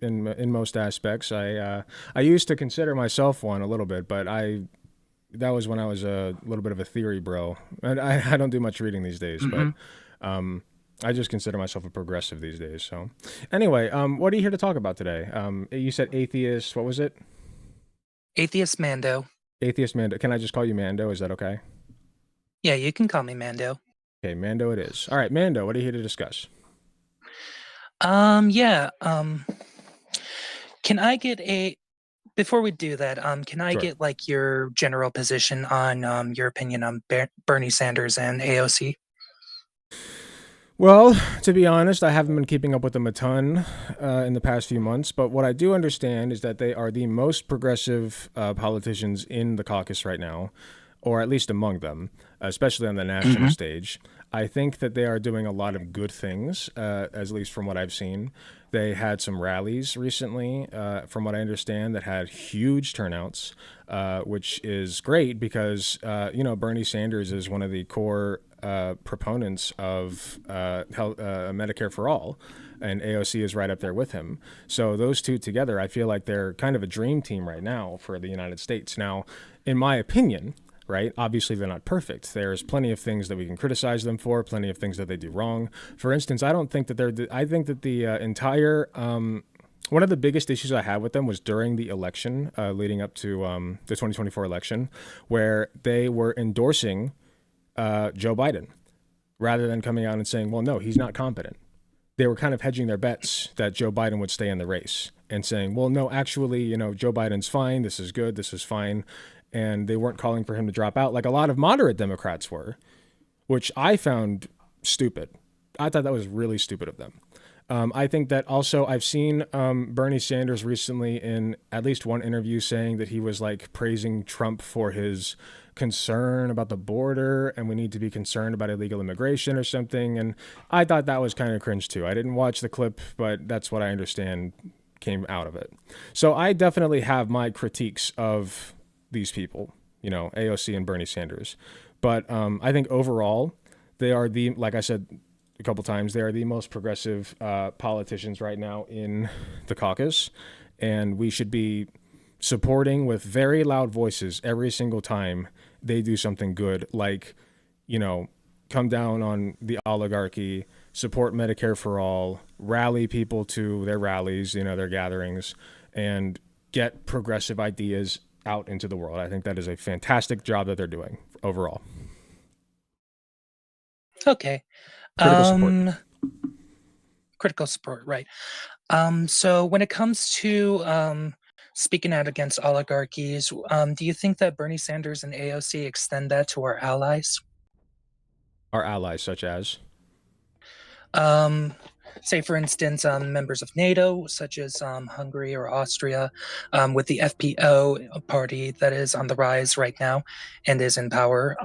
in most aspects. I used to consider myself one a little bit, but that was when I was a little bit of a theory bro. And I don't do much reading these days, but I just consider myself a progressive these days. So anyway, what are you here to talk about today? You said atheist. What was it? Atheist Mando. Atheist Mando. Can I just call you Mando? Is that okay? Yeah, you can call me Mando. Okay, Mando it is. All right, Mando, what are you here to discuss? Yeah. Can I get before we do that, can I Sure. get like your general position on your opinion on Bernie Sanders and AOC? Well, to be honest, I haven't been keeping up with them a ton in the past few months, but what I do understand is that they are the most progressive politicians in the caucus right now, or at least among them, especially on the national stage. I think that they are doing a lot of good things, at least from what I've seen. They had some rallies recently, from what I understand, that had huge turnouts, which is great because, Bernie Sanders is one of the core proponents of Medicare for All, and AOC is right up there with him. So those two together, I feel like they're kind of a dream team right now for the United States. Now, in my opinion, right? Obviously, they're not perfect. There's plenty of things that we can criticize them for, plenty of things that they do wrong. For instance, I don't think that I think that the entire one of the biggest issues I had with them was during the election leading up to the 2024 election, where they were endorsing Joe Biden rather than coming out and saying, well, no, he's not competent. they were kind of hedging their bets that Joe Biden would stay in the race and saying, well, no, actually, Joe Biden's fine. This is good. This is fine. And they weren't calling for him to drop out like a lot of moderate Democrats were, which I found stupid. I thought that was really stupid of them. I think that also I've seen Bernie Sanders recently in at least one interview saying that he was like praising Trump for his concern about the border and we need to be concerned about illegal immigration or something. And I thought that was kind of cringe too. I didn't watch the clip, but that's what I understand came out of it. So I definitely have my critiques of these people, AOC and Bernie Sanders. But I think overall, they are like I said a couple times, they are the most progressive politicians right now in the caucus. And we should be supporting with very loud voices every single time they do something good, like, come down on the oligarchy, support Medicare for all, rally people to their rallies, their gatherings, and get progressive ideas out into the world. I think that is a fantastic job that they're doing overall. Okay. Critical support. Critical support, right. So when it comes to speaking out against oligarchies, do you think that Bernie Sanders and AOC extend that to our allies? Our allies, such as? Say, for instance, members of NATO, such as Hungary or Austria, with the FPO party that is on the rise right now and is in power.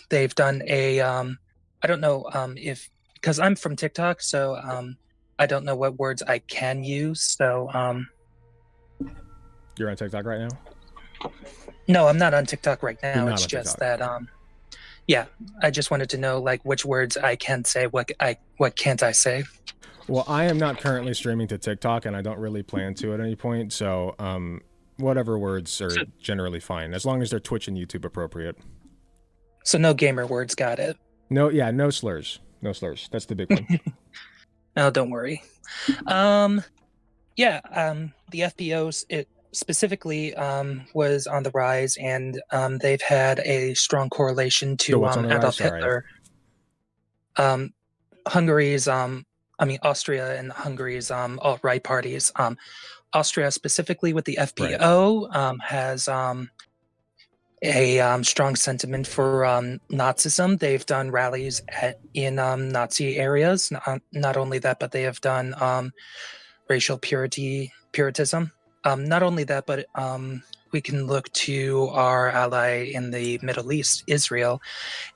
They've done I don't know if, because I'm from TikTok, so I don't know what words I can use. So, You're on TikTok right now? No, I'm not on TikTok right now. You're not it's on just TikTok. that, yeah, I just wanted to know like which words I can say, what can't I say. Well, I am not currently streaming to TikTok, and I don't really plan to at any point. So, whatever words are generally fine, as long as they're Twitch and YouTube appropriate. So no gamer words, got it. No slurs. No slurs. That's the big one. No, don't worry. The FPOs, it specifically was on the rise, and they've had a strong correlation to Adolf Hitler. Hungary's, Austria and Hungary's alt-right parties. Austria specifically with the FPO has a strong sentiment for Nazism. They've done rallies in Nazi areas. Not only that, but they have done racial puritanism. Not only that, but we can look to our ally in the Middle East, Israel,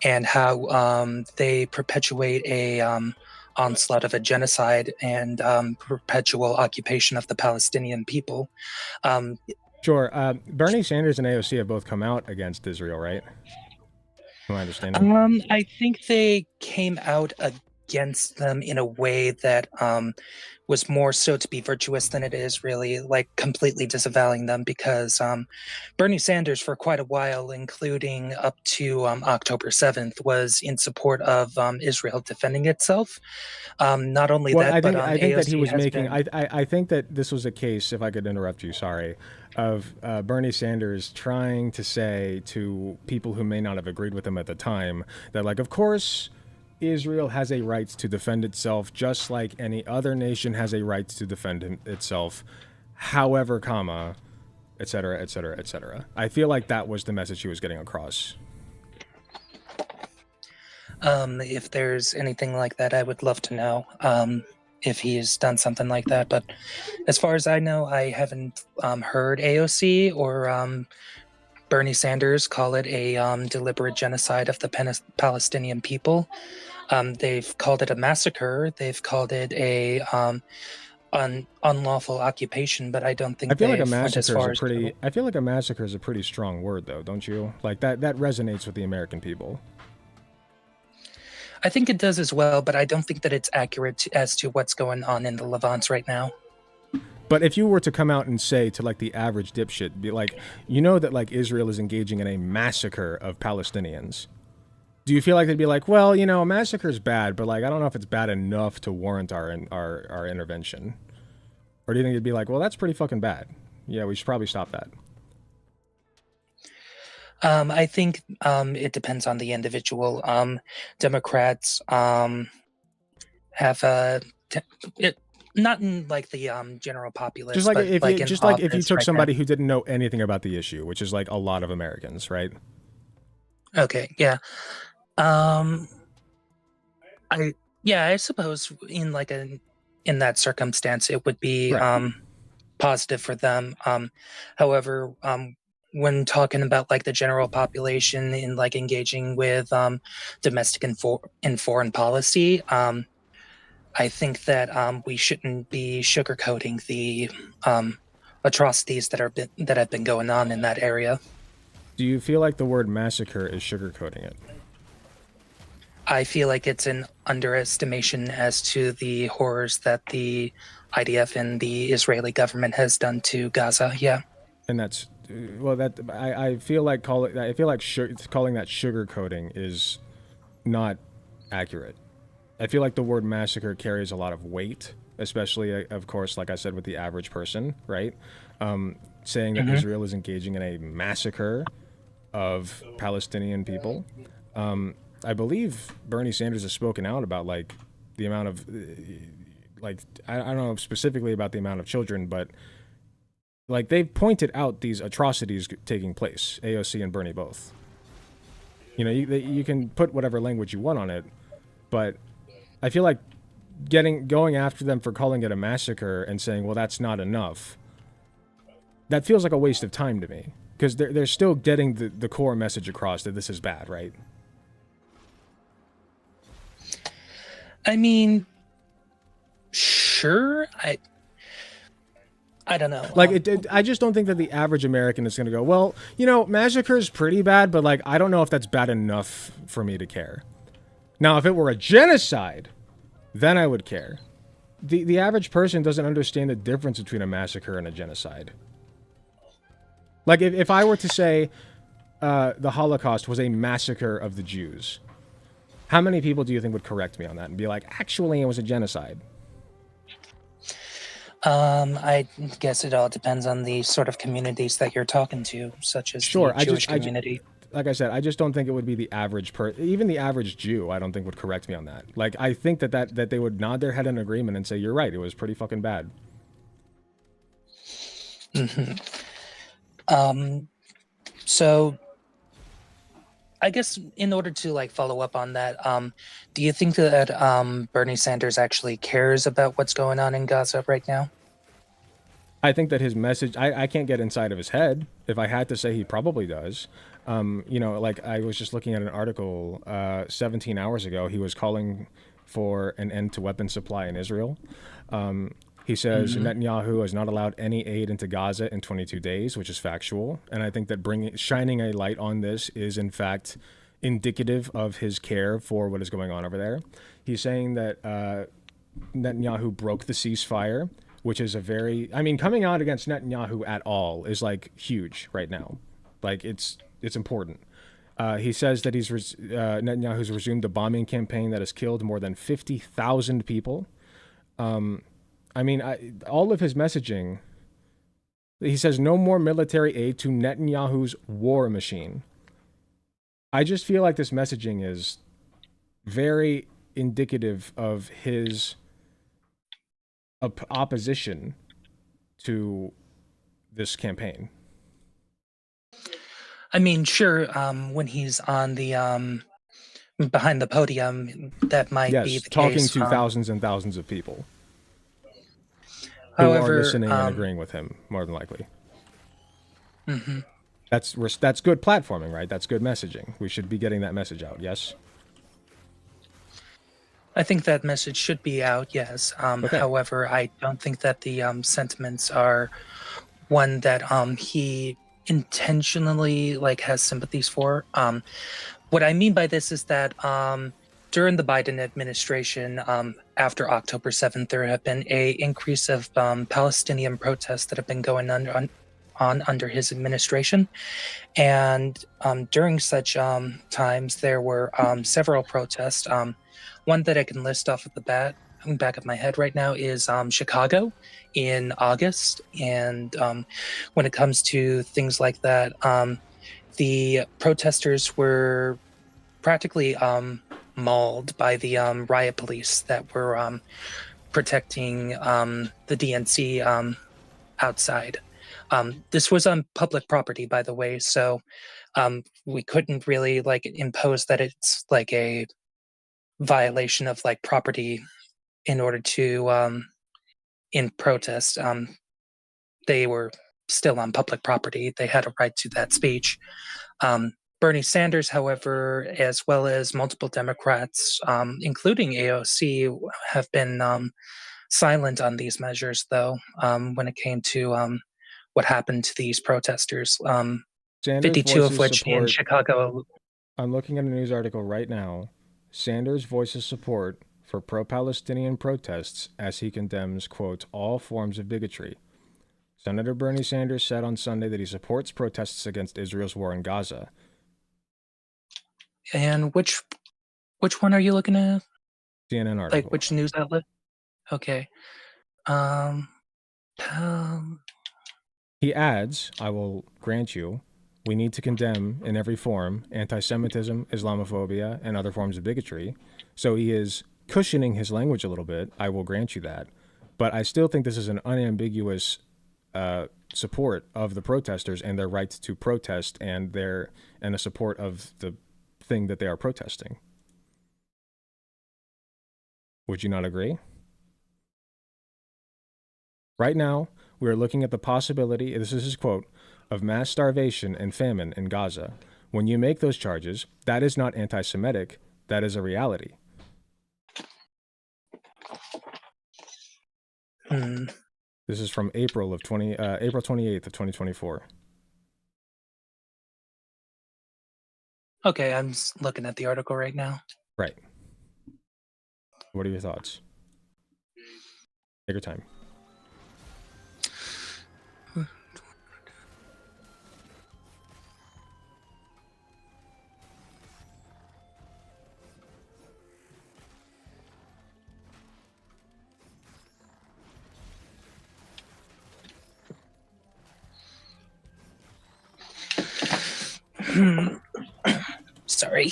and how they perpetuate a onslaught of a genocide and perpetual occupation of the Palestinian people. Sure. Bernie Sanders and AOC have both come out against Israel, right? Am I understanding? I think they came out against them in a way that was more so to be virtuous than it is really like completely disavowing them, because Bernie Sanders for quite a while, including up to October 7th, was in support of Israel defending itself. Not only that, but I think that he was making. Been... I think that this was a case, if I could interrupt you, sorry, of Bernie Sanders trying to say to people who may not have agreed with him at the time that, like, of course, Israel has a right to defend itself, just like any other nation has a right to defend itself. However, comma, et cetera, et cetera, et cetera. I feel like that was the message he was getting across. If there's anything like that, I would love to know if he's done something like that. But as far as I know, I haven't heard AOC or Bernie Sanders call it a deliberate genocide of the Palestinian people. They've called it a massacre. They've called it a unlawful occupation, but I don't think I feel like a massacre is a pretty strong word, though, don't you? Like that resonates with the American people. I think it does as well, but I don't think that it's accurate as to what's going on in the Levant right now. But if you were to come out and say to like the average dipshit, be like, that like Israel is engaging in a massacre of Palestinians, do you feel like they'd be like, well, a massacre is bad, but like I don't know if it's bad enough to warrant our intervention? Or do you think it'd be like, well, that's pretty fucking bad. Yeah, we should probably stop that. I think it depends on the individual. Democrats have it not in like the general populace, Just like but if like you in just like if you office took right somebody who didn't know anything about the issue, which is like a lot of Americans, right? now. Okay, yeah. Um, I suppose in that circumstance it would be Right. positive for them. However, when talking about like the general population in like engaging with domestic and foreign policy, I think that we shouldn't be sugarcoating the atrocities that have been going on in that area. Do you feel like the word massacre is sugarcoating it? I feel like it's an underestimation as to the horrors that the IDF and the Israeli government has done to Gaza. Yeah. And that's well, that I feel like calling that sugarcoating is not accurate. I feel like the word massacre carries a lot of weight, especially, of course, like I said, with the average person, right? Saying that Israel is engaging in a massacre of Palestinian people. I believe Bernie Sanders has spoken out about like the amount of, like, I don't know specifically about the amount of children, but like they've pointed out these atrocities taking place, AOC and Bernie both. You know, you can put whatever language you want on it, but I feel like going after them for calling it a massacre and saying, well, that's not enough, that feels like a waste of time to me, because they're still getting the core message across that this is bad, right? I mean, sure. I don't know. Like, I just don't think that the average American is going to go, well, you know, massacre is pretty bad, but like, I don't know if that's bad enough for me to care. Now, if it were a genocide, then I would care. The average person doesn't understand the difference between a massacre and a genocide. Like, if I were to say the Holocaust was a massacre of the Jews, how many people do you think would correct me on that and be like, actually, it was a genocide? I guess it all depends on the sort of communities that you're talking to, such as the Jewish community. Like I said, I just don't think it would be the average even the average Jew, I don't think would correct me on that. Like, I think that they would nod their head in agreement and say, you're right, it was pretty fucking bad. So I guess in order to like follow up on that, do you think that Bernie Sanders actually cares about what's going on in Gaza right now? I think that his message, I can't get inside of his head. If I had to say, he probably does. You know, like I was just looking at an article 17 hours ago. He was calling for an end to weapons supply in Israel. He says Netanyahu has not allowed any aid into Gaza in 22 days, which is factual. And I think that shining a light on this is, in fact, indicative of his care for what is going on over there. He's saying that Netanyahu broke the ceasefire, which is coming out against Netanyahu at all is like huge right now. Like it's important. He says that Netanyahu's resumed a bombing campaign that has killed more than 50,000 people. All of his messaging, he says no more military aid to Netanyahu's war machine. I just feel like this messaging is very indicative of his opposition to this campaign. I mean, sure, when he's on the behind the podium, that might be the talking case. to thousands and thousands of people who are listening and agreeing with him, more than likely. That's good platforming, right? That's good messaging. We should be getting that message out, yes? I think that message should be out, yes. Okay. However, I don't think that the sentiments are one that he intentionally like has sympathies for. What I mean by this is that during the Biden administration, after October 7th, there have been a increase of Palestinian protests that have been going on under his administration. And during such times, there were several protests. One that I can list off at the back of my head right now is Chicago in August. And when it comes to things like that, the protesters were practically mauled by the riot police that were protecting the DNC outside. This was on public property, by the way, so we couldn't really like impose that it's like a violation of like property in order to in protest. They were still on public property. They had a right to that speech. Bernie Sanders, however, as well as multiple Democrats, including AOC, have been silent on these measures, though, when it came to what happened to these protesters. Sanders 52 of voices which in support. Chicago. I'm looking at a news article right now. Sanders voices support for pro-Palestinian protests as he condemns, quote, all forms of bigotry. Senator Bernie Sanders said on Sunday that he supports protests against Israel's war in Gaza. And which one are you looking at? CNN article. Like which news outlet? Okay. He adds, I will grant you, we need to condemn in every form anti-Semitism, Islamophobia, and other forms of bigotry. So he is cushioning his language a little bit. I will grant you that. But I still think this is an unambiguous support of the protesters and their right to protest and a support of the thing that they are protesting. Would you not agree? Right now, we are looking at the possibility, this is his quote, of mass starvation and famine in Gaza. When you make those charges, that is not anti-Semitic, that is a reality. This is from April 28th of 2024. Okay, I'm looking at the article right now. Right. What are your thoughts? Take your time. Sorry.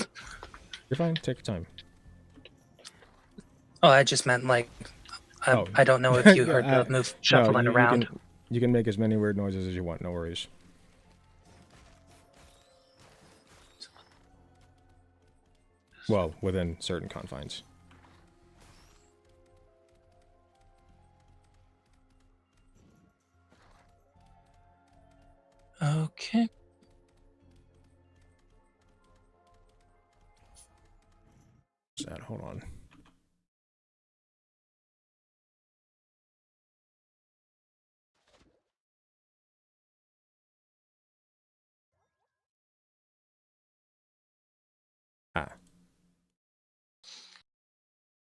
You're fine. Take your time. Oh, I just meant like I don't know if you heard the move shuffling around. You can make as many weird noises as you want. No worries. Well, within certain confines. Okay. Sad. Hold on.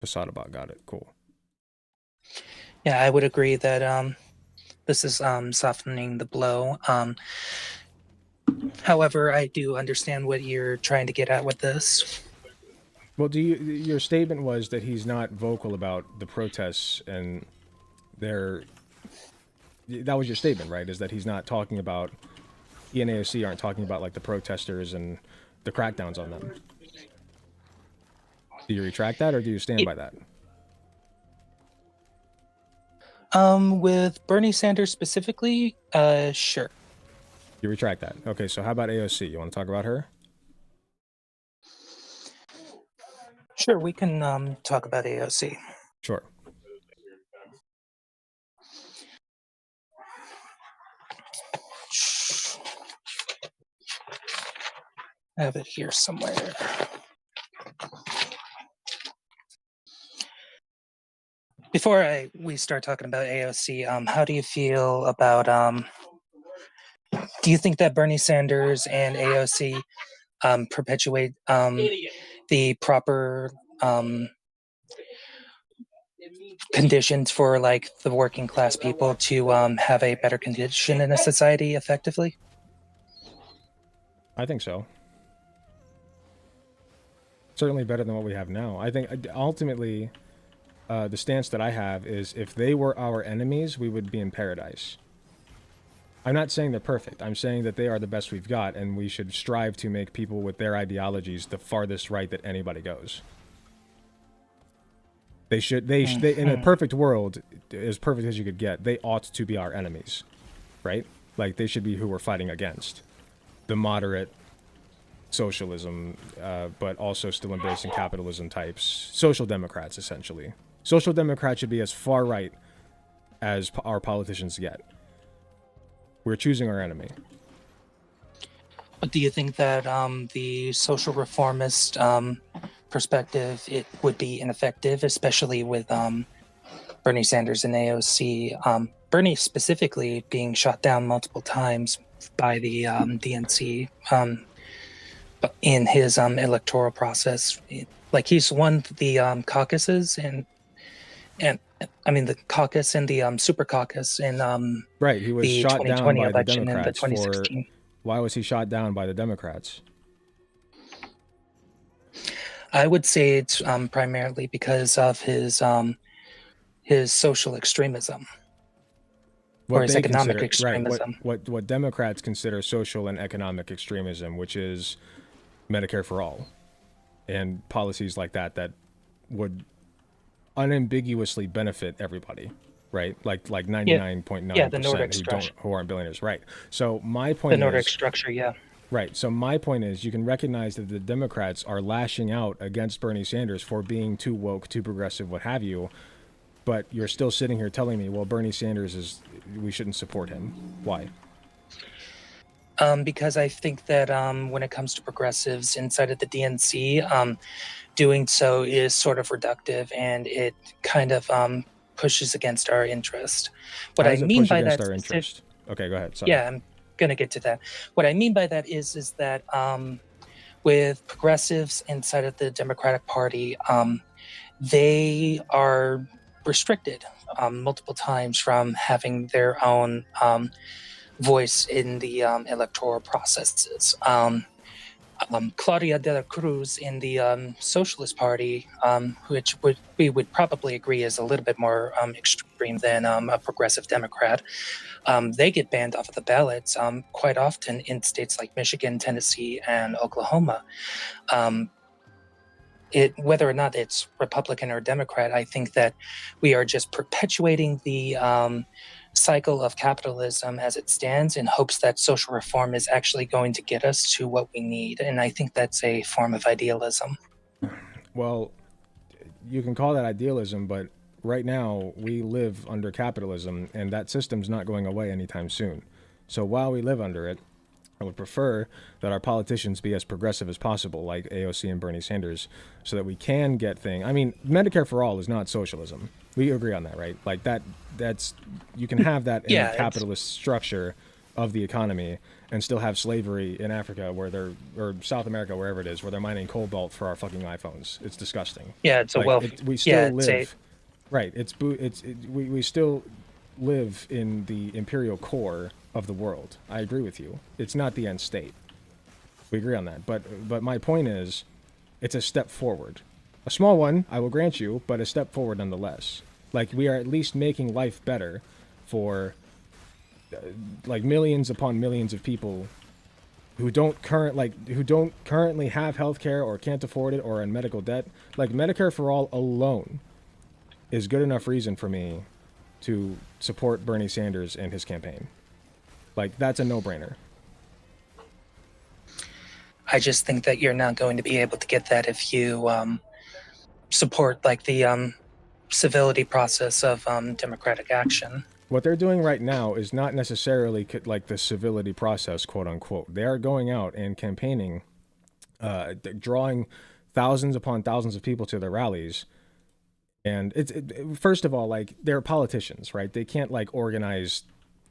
Facade bot got it. Cool. Yeah, I would agree that this is softening the blow. However, I do understand what you're trying to get at with this. Well, your statement was that he's not vocal about the protests and that was your statement, right? Is that he's not talking about, he and AOC aren't talking about like the protesters and the crackdowns on them. Do you retract that or do you stand by that? With Bernie Sanders specifically, sure. You retract that. Okay, so how about AOC? You want to talk about her? Sure, we can talk about AOC. Sure. I have it here somewhere. Before we start talking about AOC, how do you feel about do you think that Bernie Sanders and AOC perpetuate the proper conditions for like the working class people to have a better condition in a society effectively? I think so. Certainly better than what we have now. I think ultimately the stance that I have is if they were our enemies, we would be in paradise. I'm not saying they're perfect. I'm saying that they are the best we've got, and we should strive to make people with their ideologies the farthest right that anybody goes. They in a perfect world, as perfect as you could get, they ought to be our enemies, right? Like they should be who we're fighting against. The moderate socialism, but also still embracing capitalism types. Social democrats, essentially. Social democrats should be as far right as our politicians get. We're choosing our enemy. But do you think that the social reformist perspective it would be ineffective, especially with Bernie Sanders and AOC? Bernie specifically being shot down multiple times by the DNC in his electoral process. Like he's won the caucuses and I mean the caucus and the super caucus in Right, he was the shot down 2020 by the election and the Democrats 2016. Why was he shot down by the Democrats? I would say it's primarily because of his social extremism or his economic extremism. Right, what Democrats consider social and economic extremism, which is Medicare for all and policies like that that would unambiguously benefit everybody, right? Like 99.9% who aren't billionaires, right? So my point is the Nordic structure, yeah. Right. So my point is you can recognize that the Democrats are lashing out against Bernie Sanders for being too woke, too progressive, what have you, but you're still sitting here telling me, well, Bernie Sanders we shouldn't support him. Why? Because I think that when it comes to progressives inside of the DNC, doing so is sort of reductive and it kind of pushes against our interest. What I mean by that, okay, go ahead. Sorry. Yeah, I'm gonna get to that. What I mean by that is that with progressives inside of the Democratic Party, they are restricted multiple times from having their own voice in the electoral processes. Claudia de la Cruz in the Socialist Party, which we would probably agree is a little bit more extreme than a progressive Democrat, they get banned off of the ballots quite often in states like Michigan, Tennessee, and Oklahoma. Whether or not it's Republican or Democrat, I think that we are just perpetuating the cycle of capitalism as it stands in hopes that social reform is actually going to get us to what we need. And I think that's a form of idealism. Well, you can call that idealism, but right now we live under capitalism and that system's not going away anytime soon. So while we live under it, I would prefer that our politicians be as progressive as possible, like AOC and Bernie Sanders, so that we can get things. I mean, Medicare for all is not socialism. We agree on that, right? Like that's you can have that in the capitalist structure of the economy and still have slavery in Africa or South America, wherever it is, where they're mining cobalt for our fucking iPhones. It's disgusting. Yeah, it's like, a wealth. We still live. Right. We still live in the imperial core of the world. I agree with you. It's not the end state. We agree on that. But my point is, it's a step forward. A small one, I will grant you, but a step forward nonetheless. Like, we are at least making life better for like millions upon millions of people who don't currently have health care or can't afford it or are in medical debt. Like, Medicare for all alone is good enough reason for me to support Bernie Sanders and his campaign. Like, that's a no-brainer. I just think that you're not going to be able to get that if you support like the civility process of democratic action. What they're doing right now is not necessarily like the civility process, quote unquote. They are going out and campaigning, drawing thousands upon thousands of people to their rallies. And first of all, like, they're politicians, right? They can't like organize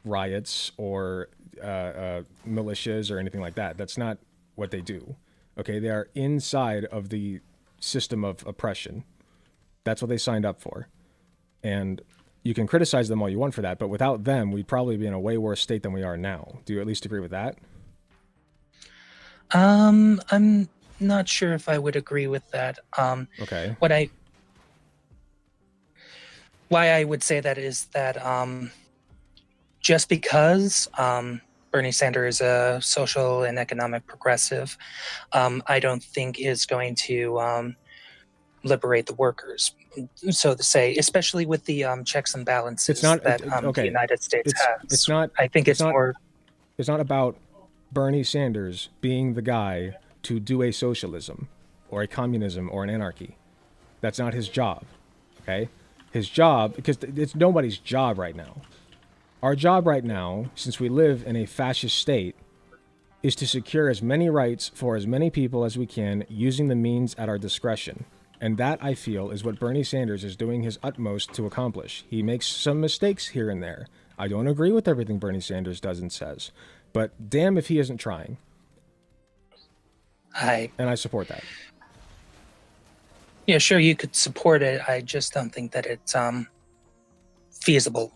riots or militias or anything like that. That's not what they do. Okay, they are inside of the system of oppression. That's what they signed up for. And you can criticize them all you want for that, but without them, we'd probably be in a way worse state than we are now. Do you at least agree with that? I'm not sure if I would agree with that. Okay. Why I would say that is that just because Bernie Sanders is a social and economic progressive, I don't think is going to liberate the workers, so to say, especially with the checks and balances It's not that okay. the United States has. It's not. I think it's not, more. It's not about Bernie Sanders being the guy to do a socialism or a communism or an anarchy. That's not his job. Okay, his job, because it's nobody's job right now. Our job right now, since we live in a fascist state, is to secure as many rights for as many people as we can using the means at our discretion. And that, I feel, is what Bernie Sanders is doing his utmost to accomplish. He makes some mistakes here and there. I don't agree with everything Bernie Sanders does and says, but damn if he isn't trying. And I support that. Yeah, sure, you could support it. I just don't think that it's feasible.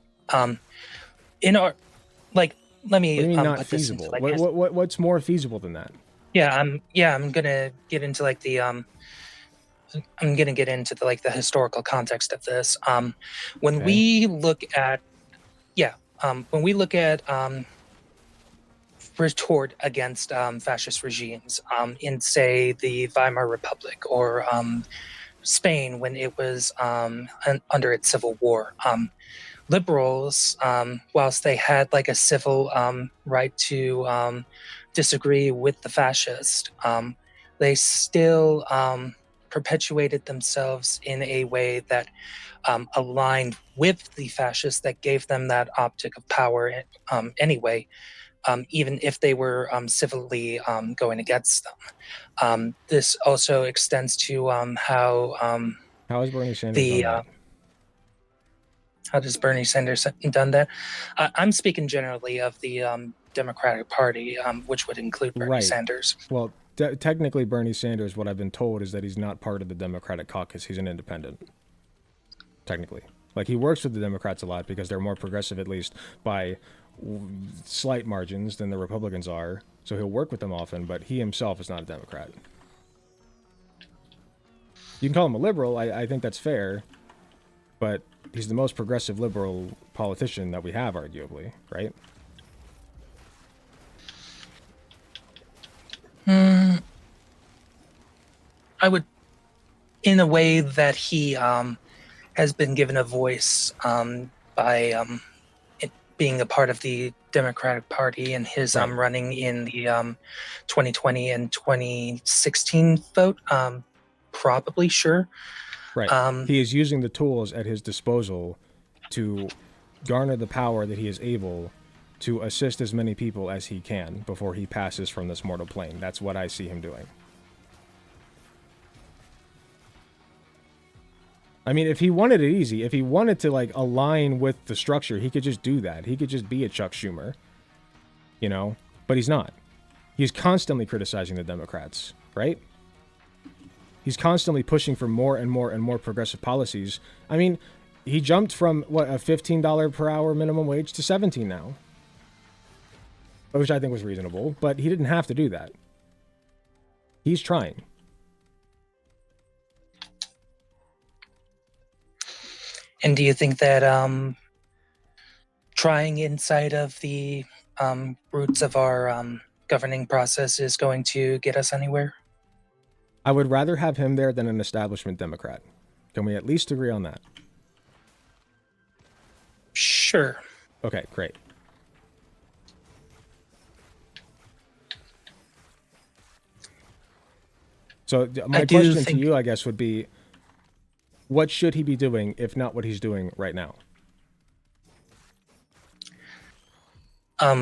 In our, like, let me What do you mean not put feasible? This into, like, What's more feasible than that? Yeah, I'm gonna get into like the I'm gonna get into the historical context of this. When we look at retort against fascist regimes in, say, the Weimar Republic or Spain when it was under its civil war. Liberals, whilst they had like a civil right to disagree with the fascist, they still perpetuated themselves in a way that aligned with the fascists, that gave them that optic of power anyway, even if they were civilly going against them. This also extends to how is Bernie Sanders done that? How does Bernie Sanders done that? I'm speaking generally of the Democratic Party, which would include Bernie Sanders. Well, technically, Bernie Sanders, what I've been told is that he's not part of the Democratic caucus. He's an independent. Technically. Like, he works with the Democrats a lot because they're more progressive, at least, by slight margins than the Republicans are. So he'll work with them often, but he himself is not a Democrat. You can call him a liberal. I think that's fair. But he's the most progressive liberal politician that we have, arguably, right? I would, in a way that he has been given a voice by it being a part of the Democratic Party and his running in the 2020 and 2016 vote. Probably, sure. Right. He is using the tools at his disposal to garner the power that he is able to assist as many people as he can before he passes from this mortal plane. That's what I see him doing. I mean, if he wanted it easy, if he wanted to, like, align with the structure, he could just do that. He could just be a Chuck Schumer, you know? But he's not. He's constantly criticizing the Democrats, right? He's constantly pushing for more and more and more progressive policies. I mean, he jumped from, what, a $15 per hour minimum wage to $17 now. Which I think was reasonable, but he didn't have to do that. He's trying. And do you think that trying inside of the roots of our governing process is going to get us anywhere? I would rather have him there than an establishment Democrat. Can we at least agree on that? Sure. Okay, great. So my question to you, I guess, would be, what should he be doing if not what he's doing right now?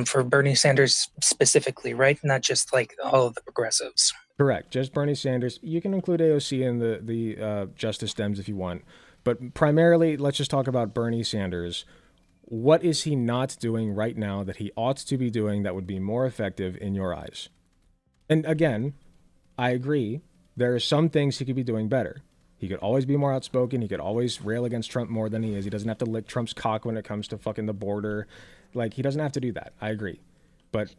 For Bernie Sanders specifically, right? Not just like all of the progressives. Correct. Just Bernie Sanders. You can include AOC in the Justice Dems if you want. But primarily, let's just talk about Bernie Sanders. What is he not doing right now that he ought to be doing that would be more effective in your eyes? And again, I agree. There are some things he could be doing better. He could always be more outspoken. He could always rail against Trump more than he is. He doesn't have to lick Trump's cock when it comes to fucking the border. Like, he doesn't have to do that. I agree. But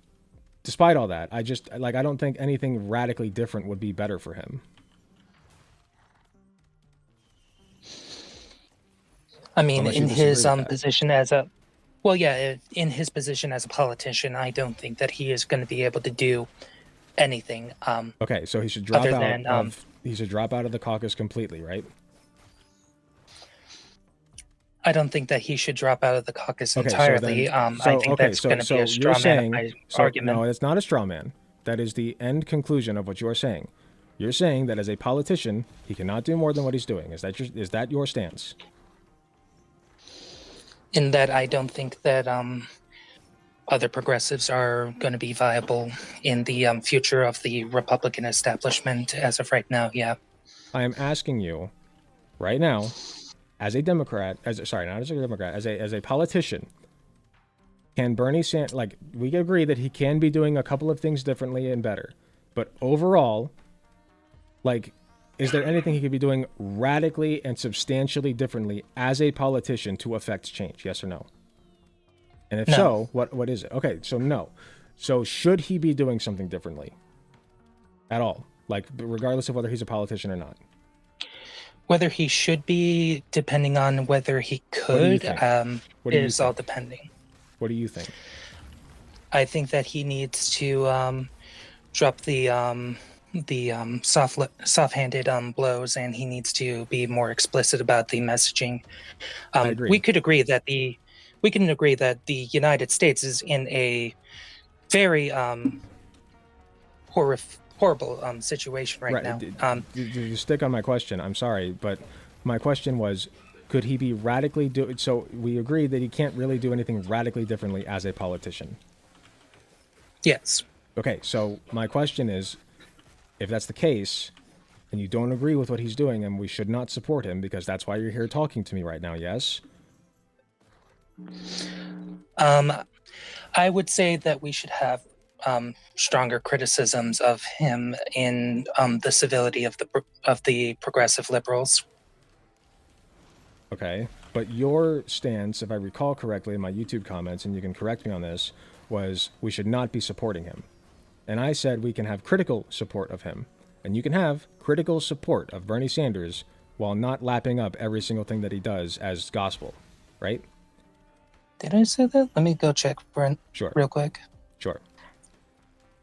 despite all that, I don't think anything radically different would be better for him. I mean, in his position as a, in his position as a politician, I don't think that he is going to be able to do anything. Okay, so he should drop out of he should drop out of the caucus completely, right? I don't think that he should drop out of the caucus Okay, entirely. I think that's going to be a straw you're man of saying, my so argument. no, it's not a straw man. That is the end conclusion of what you're saying. You're saying that as a politician, he cannot do more than what he's doing. Is that your stance? In that I don't think that other progressives are going to be viable in the future of the Republican establishment as of right now. Yeah. I am asking you right now, as a Democrat, not as a Democrat, as a politician, can Bernie Sanders, like, we agree that he can be doing a couple of things differently and better, but overall, like, is there anything he could be doing radically and substantially differently as a politician to affect change? Yes or no? And if No. so, what is it? Okay, so no. So should he be doing something differently at all? Like, regardless of whether he's a politician or not? Whether he should be, depending on whether he What do you could, think? What do you is all think? depending. What do you think? I think that he needs to drop the soft-handed blows, and he needs to be more explicit about the messaging. I agree. We can agree that the United States is in a very horrible situation right now. You stick on my question. I'm sorry, but my question was, could he be radically so we agree that he can't really do anything radically differently as a politician. Yes. Okay, so my question is, if that's the case, and you don't agree with what he's doing, and we should not support him, because that's why you're here talking to me right now, yes? I would say that we should have stronger criticisms of him in the civility of the progressive liberals. Okay, but your stance, if I recall correctly in my YouTube comments, and you can correct me on this, was we should not be supporting him. And I said we can have critical support of him. And you can have critical support of Bernie Sanders while not lapping up every single thing that he does as gospel, right? Did I say that? Let me go check, Brent, Sure. real quick. Sure.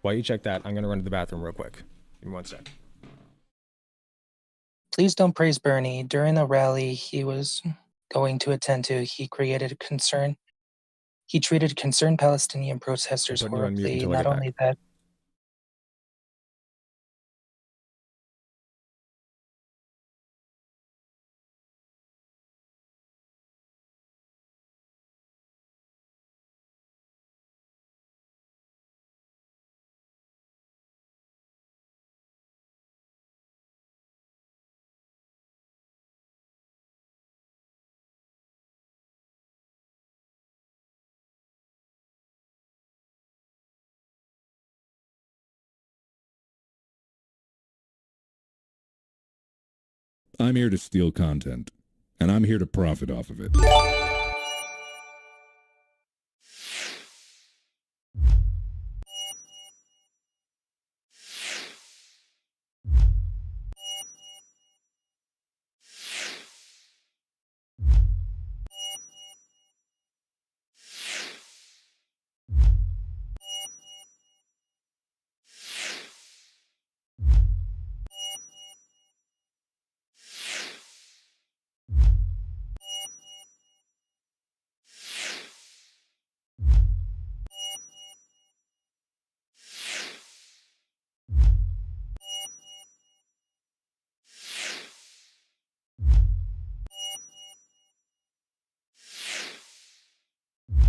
While you check that, I'm going to run to the bathroom real quick. Give me 1 sec. Please don't praise Bernie. During the rally he was going to attend to, he created concern. He treated concerned Palestinian protesters I'm putting you on mute horribly. until I Not get only back. that, I'm here to steal content, and I'm here to profit off of it.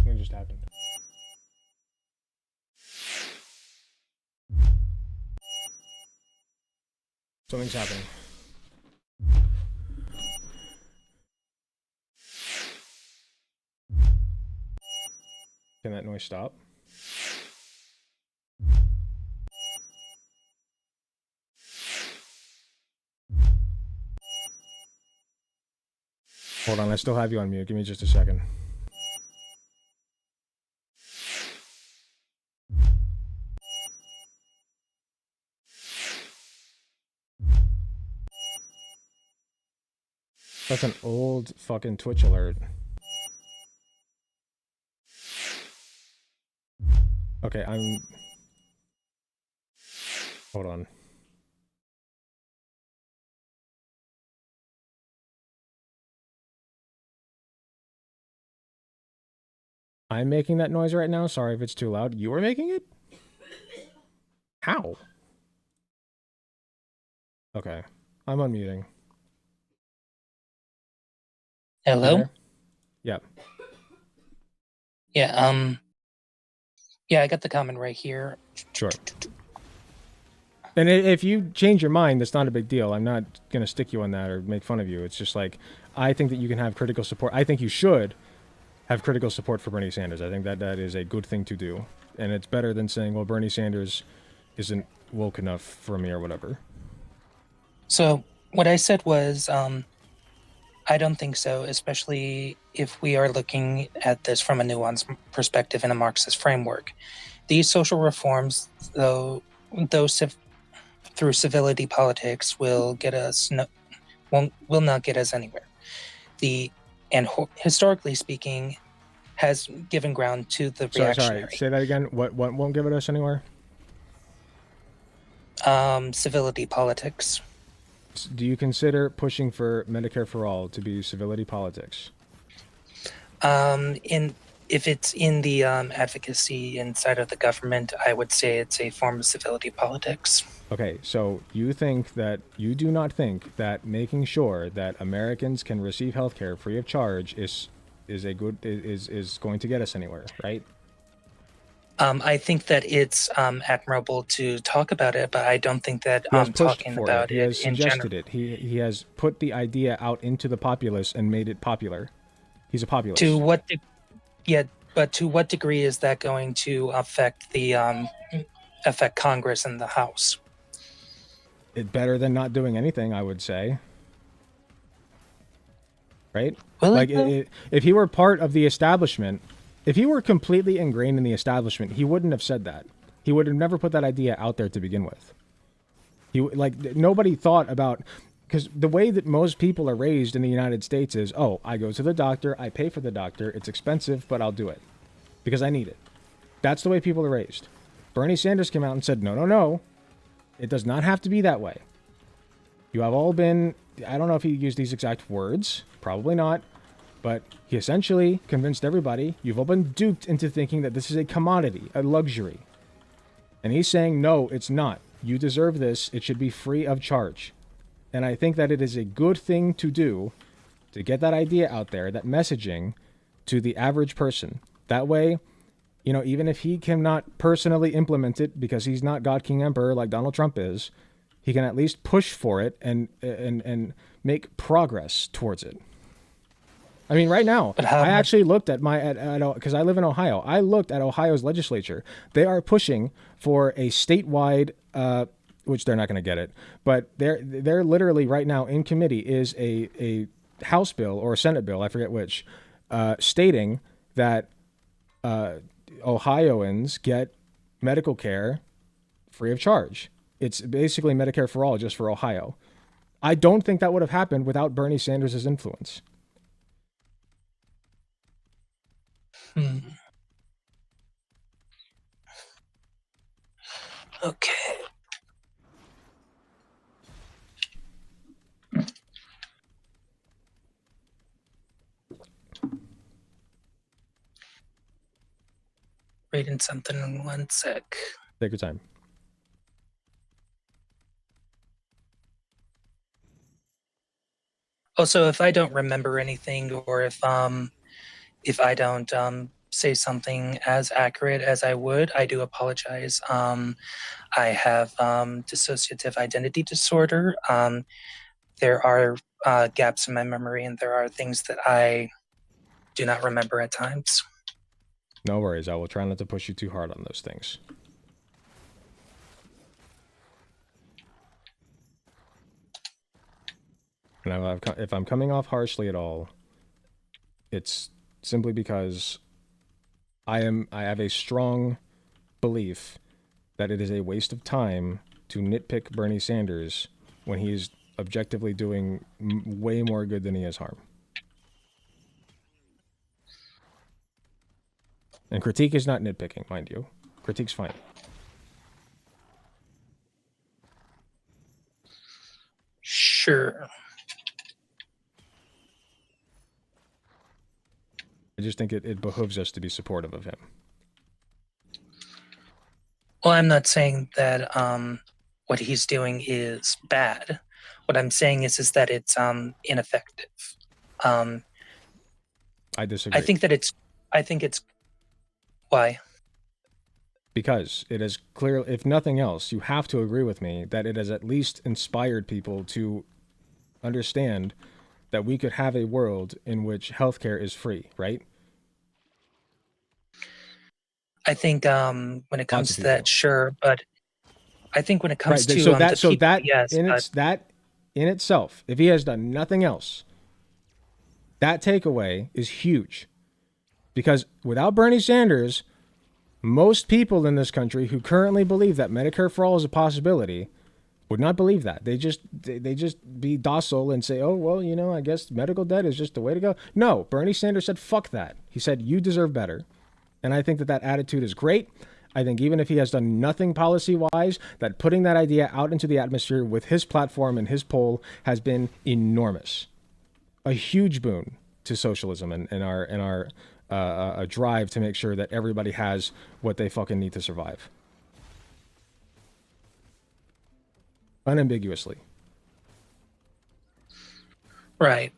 What just happened? Something's happening. Can that noise stop? Hold on, I still have you on mute. Give me just a second. That's an old fucking Twitch alert. Okay, hold on. I'm making that noise right now. Sorry if it's too loud. You are making it? How? Okay. I'm unmuting. You Hello? there? Yep. Yeah, yeah, I got the comment right here. Sure. And if you change your mind, that's not a big deal. I'm not going to stick you on that or make fun of you. It's just like, I think that you can have critical support. I think you should have critical support for Bernie Sanders. I think that that is a good thing to do. And it's better than saying, well, Bernie Sanders isn't woke enough for me or whatever. So what I said was, I don't think so, especially if we are looking at this from a nuanced perspective in a Marxist framework. These social reforms, though through civility politics, will get us will not get us anywhere. Historically speaking, has given ground to the reactionary. Sorry, say that again. What won't give it us anywhere? Civility politics. Do you consider pushing for Medicare for all to be civility politics? If it's in the advocacy inside of the government, I would say it's a form of civility politics. Okay, so you do not think that making sure that Americans can receive health care free of charge is going to get us anywhere, right? I think that it's admirable to talk about it, but I don't think that He has pushed talking for about it. He has in general. suggested it. He has put the idea out into the populace and made it popular. He's a populist. To what but to what degree is that going to affect the affect Congress and the House? It's better than not doing anything, I would say. Right? Will Like, it? if he were part of the establishment, if he were completely ingrained in the establishment, he wouldn't have said that. He would have never put that idea out there to begin with. Nobody thought about, because the way that most people are raised in the United States is, oh, I go to the doctor, I pay for the doctor, it's expensive, but I'll do it because I need it. That's the way people are raised. Bernie Sanders came out and said, no, no, no, it does not have to be that way. You have all been, I don't know if he used these exact words, probably not, but he essentially convinced everybody, you've all been duped into thinking that this is a commodity, a luxury. And he's saying, no, it's not. You deserve this. It should be free of charge. And I think that it is a good thing to do to get that idea out there, that messaging to the average person. That way, you know, even if he cannot personally implement it because he's not God, King, Emperor like Donald Trump is, he can at least push for it and make progress towards it. I mean, right now, I actually looked at because I live in Ohio. I looked at Ohio's legislature. They are pushing for a statewide, which they're not going to get it, but they're literally right now in committee is a House bill or a Senate bill, I forget which, stating that Ohioans get medical care free of charge. It's basically Medicare for all, just for Ohio. I don't think that would have happened without Bernie Sanders' influence. Okay. Reading something in 1 sec. Take your time. Also, if I don't remember anything, or if I don't say something as accurate as I would, I do apologize. I have dissociative identity disorder. There are gaps in my memory, and there are things that I do not remember at times. No worries. I will try not to push you too hard on those things. And if I'm coming off harshly at all, it's simply because I have a strong belief that it is a waste of time to nitpick Bernie Sanders when he's objectively doing way more good than he is harm. And critique is not nitpicking, mind you. Critique's fine. Sure. just think it behooves us to be supportive of him. Well, I'm not saying that what he's doing is bad. What I'm saying is that it's ineffective. I disagree. I think it's why? Because it is clear, if nothing else, you have to agree with me that it has at least inspired people to understand that we could have a world in which healthcare is free, right? I think when it comes to that, sure, but I think when it comes to that in itself, if he has done nothing else, that takeaway is huge. Because without Bernie Sanders, most people in this country who currently believe that Medicare for all is a possibility would not believe that. They just be docile and say, oh, well, you know, I guess medical debt is just the way to go. No, Bernie Sanders said, fuck that. He said, you deserve better. And I think that attitude is great. I think even if he has done nothing policy-wise, that putting that idea out into the atmosphere with his platform and his poll has been enormous. A huge boon to socialism and our drive to make sure that everybody has what they fucking need to survive. Unambiguously. Right.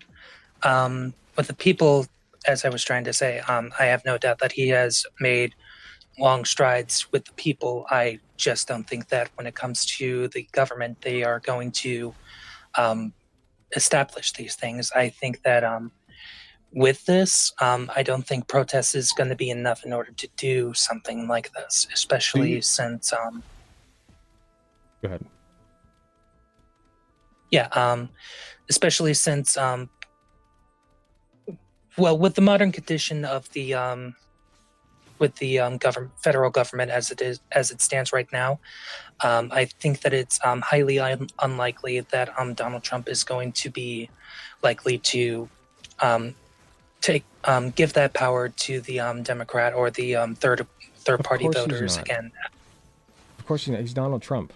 But the people, as I was trying to say, I have no doubt that he has made long strides with the people. I just don't think that when it comes to the government, they are going to establish these things. I think that with this, I don't think protest is going to be enough in order to do something like this, especially since... Go ahead. Yeah, especially since, well, with the modern condition of the federal government as it stands right now, I think that it's highly unlikely that Donald Trump is going to be likely to give that power to the Democrat or the third party voters again. Of course, he's Donald Trump.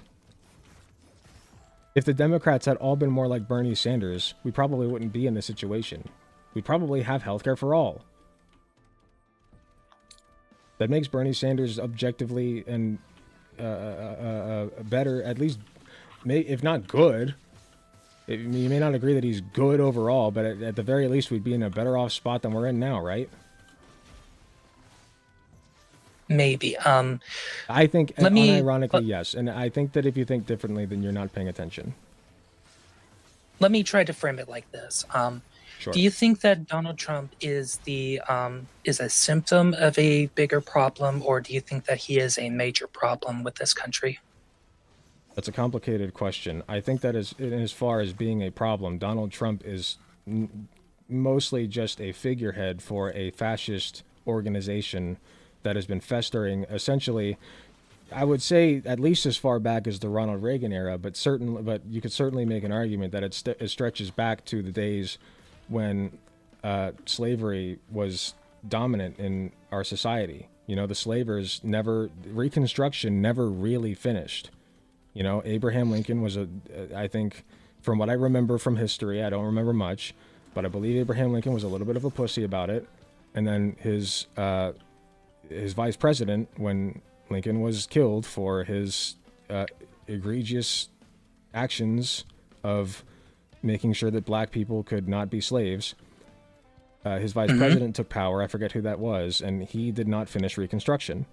If the Democrats had all been more like Bernie Sanders, we probably wouldn't be in this situation. We'd probably have healthcare for all. That makes Bernie Sanders objectively and better, at least, if not good. You may not agree that he's good overall, but at the very least, we'd be in a better off spot than we're in now, right? Maybe. I think, unironically, yes. And I think that if you think differently, then you're not paying attention. Let me try to frame it like this. Sure. Do you think that Donald Trump is a symptom of a bigger problem, or do you think that he is a major problem with this country? That's a complicated question. I think that as far as being a problem, Donald Trump is mostly just a figurehead for a fascist organization that has been festering, essentially, I would say at least as far back as the Ronald Reagan era, but you could certainly make an argument that it stretches back to the days when slavery was dominant in our society. You know, the slavers Reconstruction never really finished. You know, Abraham Lincoln was I think, from what I remember from history, I don't remember much, but I believe Abraham Lincoln was a little bit of a pussy about it. And then his vice president, when Lincoln was killed for his egregious actions of making sure that black people could not be slaves, his vice president took power. I forget who that was, and he did not finish Reconstruction.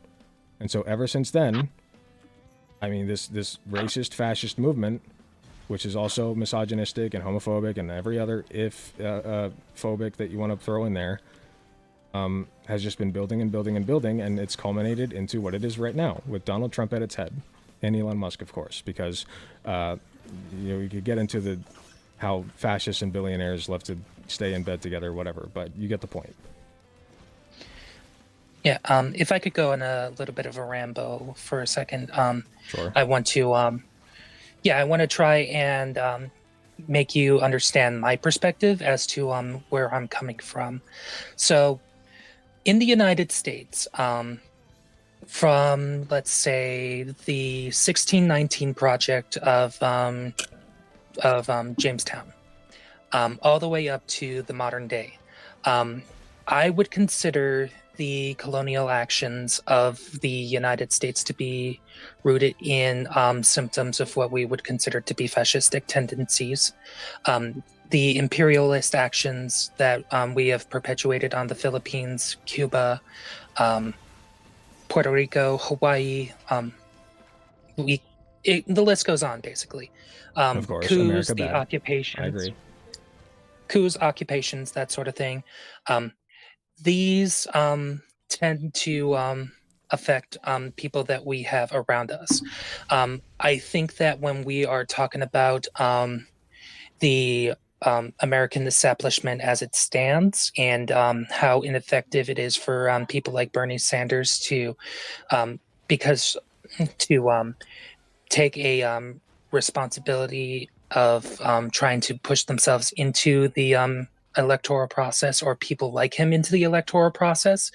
And so ever since then, I mean, this racist, fascist movement, which is also misogynistic and homophobic and every other phobic that you want to throw in there, has just been building and building and building, and it's culminated into what it is right now, with Donald Trump at its head, and Elon Musk, of course, because we could get into how fascists and billionaires love to stay in bed together, whatever, but you get the point. Yeah, if I could go on a little bit of a ramble for a second, sure. I want to try and make you understand my perspective as to where I'm coming from. So, in the United States, from, let's say, the 1619 project of Jamestown, all the way up to the modern day, I would consider the colonial actions of the United States to be rooted in symptoms of what we would consider to be fascistic tendencies. The imperialist actions that we have perpetuated on the Philippines, Cuba, Puerto Rico, Hawaii, the list goes on, basically. Of course, Coups, America the bad. occupations. I agree. Coups, occupations, that sort of thing. These tend to affect people that we have around us. I think that when we are talking about the American establishment as it stands and how ineffective it is for people like Bernie Sanders to take a responsibility of trying to push themselves into the electoral process, or people like him into the electoral process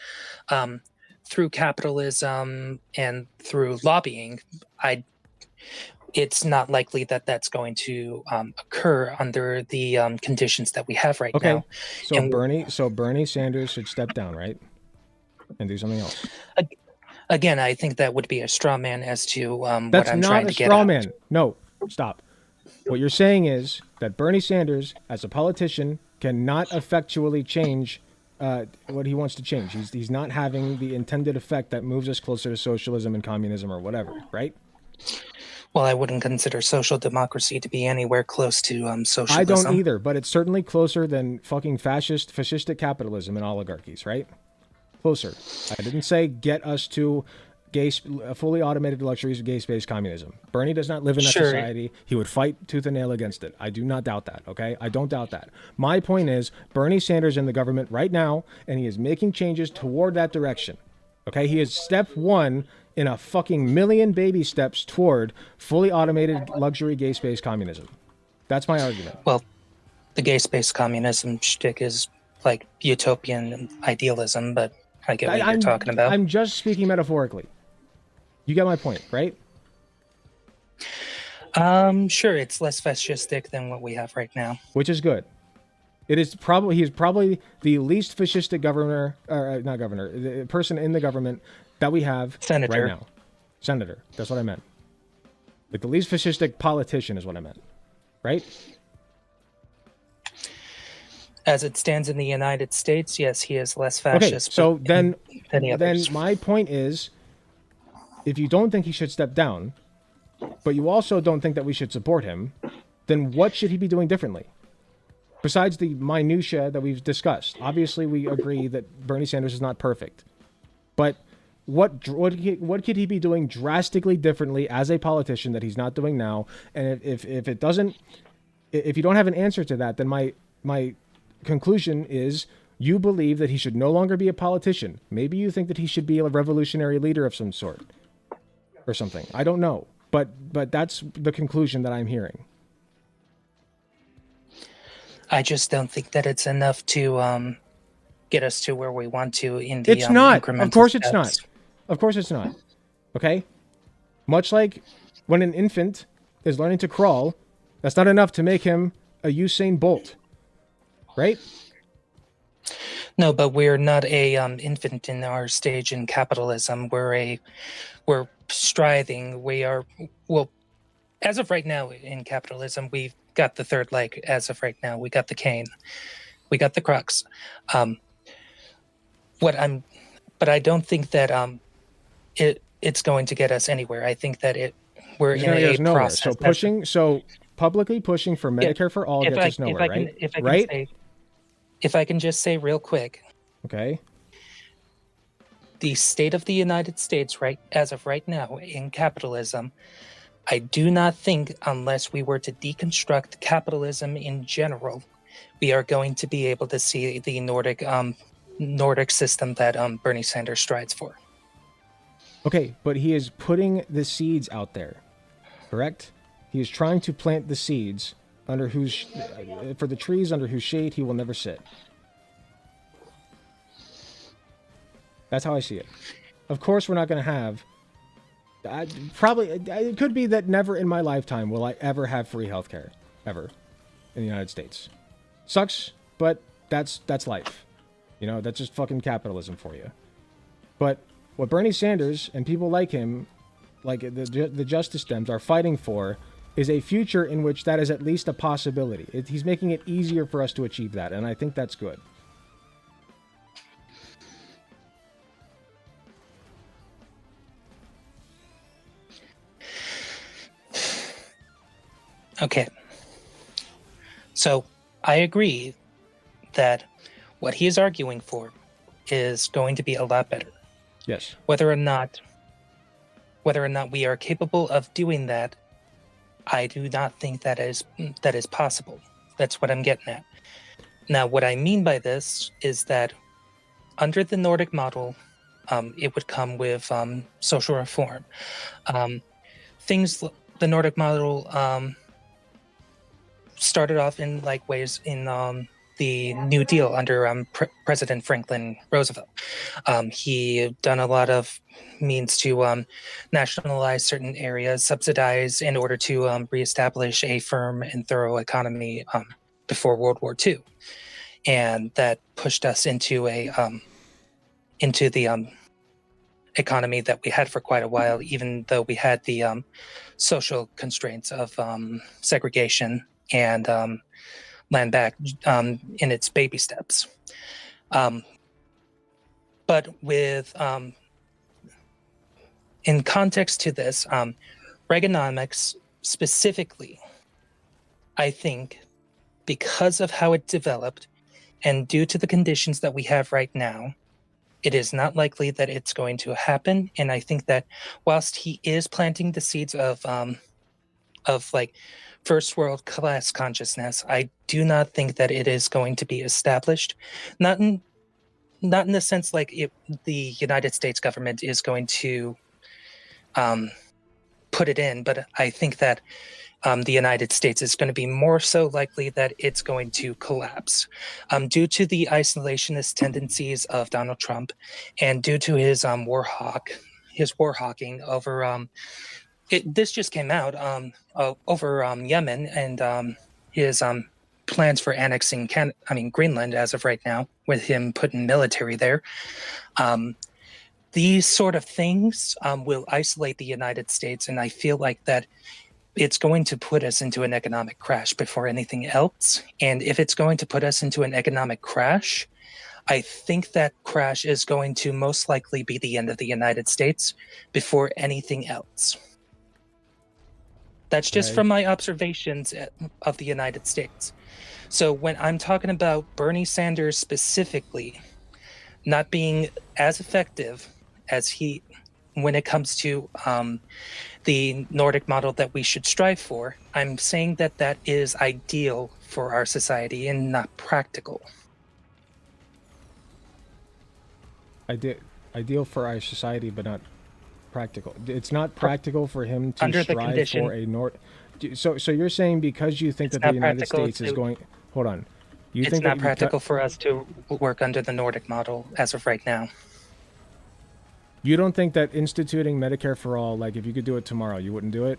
through capitalism and through lobbying. It's not likely that that's going to occur under the conditions that we have right Okay, now. so And Bernie Sanders should step down, right, and do something else. again, I think that would be a straw man as to what That's I'm not trying a to get straw at. man. No, stop. What you're saying is that Bernie Sanders, as a politician, cannot effectually change what he wants to change. He's not having the intended effect that moves us closer to socialism and communism or whatever, right? Well, I wouldn't consider social democracy to be anywhere close to socialism. I don't either, but it's certainly closer than fucking fascistic capitalism and oligarchies, right? Closer. I didn't say get us to fully automated luxuries of gay-based communism. Bernie does not live in that Sure. society. He would fight tooth and nail against it. I do not doubt that, okay? I don't doubt that. My point is, Bernie Sanders in the government right now, and he is making changes toward that direction, okay? He is step one in a fucking million baby steps toward fully automated luxury gay-based communism. That's my argument. Well, the gay-based communism shtick is like utopian idealism, but I get what you're talking about. I'm just speaking metaphorically. You get my point, right? Sure, it's less fascistic than what we have right now. Which is good. He's probably the least fascistic governor, or not governor, the person in the government that we have Senator. right now. Senator. That's what I meant. Like the least fascistic politician is what I meant. Right? As it stands in the United States, yes, he is less fascist. Okay, so then others. my point is, if you don't think he should step down, but you also don't think that we should support him, then what should he be doing differently? Besides the minutiae that we've discussed. Obviously, we agree that Bernie Sanders is not perfect. But what could he be doing drastically differently as a politician that he's not doing now? And if you don't have an answer to that, then my conclusion is you believe that he should no longer be a politician. Maybe you think that he should be a revolutionary leader of some sort or something. I don't know. But that's the conclusion that I'm hearing. I just don't think that it's enough to get us to where we want to in the It's not. incremental Of course steps. it's not. Of course it's not. Okay? Much like when an infant is learning to crawl, that's not enough to make him a Usain Bolt. Right? No, but we're not a infant in our stage in capitalism. We're striving. We are, well, as of right now in capitalism, we've got the third leg. As of right now, we got the cane, we got the crux. But I don't think that it's going to get us anywhere. I think that we're It's in gonna get a us nowhere. process. So publicly pushing for Medicare for all gets us nowhere, right? If I can just say real quick, Okay. the state of the United States, right as of right now in capitalism, I do not think, unless we were to deconstruct capitalism in general, we are going to be able to see the Nordic system that Bernie Sanders strides for. Okay, but he is putting the seeds out there, correct? He is trying to plant the seeds for the trees under whose shade he will never sit. That's how I see it. Of course, we're not going to have. It could be that never in my lifetime will I ever have free healthcare, ever, in the United States. Sucks, but that's life. You know, that's just fucking capitalism for you. But what Bernie Sanders and people like him, like the Justice Dems, are fighting for is a future in which that is at least a possibility. He's making it easier for us to achieve that, and I think that's good. Okay. So I agree that what he is arguing for is going to be a lot better. Yes. Whether or not we are capable of doing that, I do not think that is possible. That's what I'm getting at. Now, what I mean by this is that under the Nordic model, it would come with social reform. The Nordic model started off in like ways in the New Deal under President Franklin Roosevelt. He done a lot of means to nationalize certain areas, subsidize in order to reestablish a firm and thorough economy before World War II, and that pushed us into the economy that we had for quite a while, even though we had the social constraints of segregation and land back in its baby steps. But with in context to this, Reaganomics specifically, I think, because of how it developed and due to the conditions that we have right now, it is not likely that it's going to happen. And I think that whilst he is planting the seeds of like first world class consciousness, I do not think that it is going to be established. Not in the sense like the United States government is going to put it in, but I think that the United States is going to be more so likely that it's going to collapse due to the isolationist tendencies of Donald Trump and due to his war hawking over this just came out over Yemen and his plans for annexing Greenland as of right now, with him putting military there. These sort of things will isolate the United States, and I feel like that it's going to put us into an economic crash before anything else. And if it's going to put us into an economic crash, I think that crash is going to most likely be the end of the United States before anything else. That's just from my observations of the United States. So when I'm talking about Bernie Sanders specifically not being as effective as he, when it comes to the Nordic model that we should strive for, I'm saying that that is ideal for our society and not practical. Ideal for our society, but not practical. It's not practical for him to Under the strive condition- for a So you're saying because you think that the United States is going... Hold on. You It's think not that practical for us to work under the Nordic model as of right now. You don't think that instituting Medicare for all, like if you could do it tomorrow, you wouldn't do it?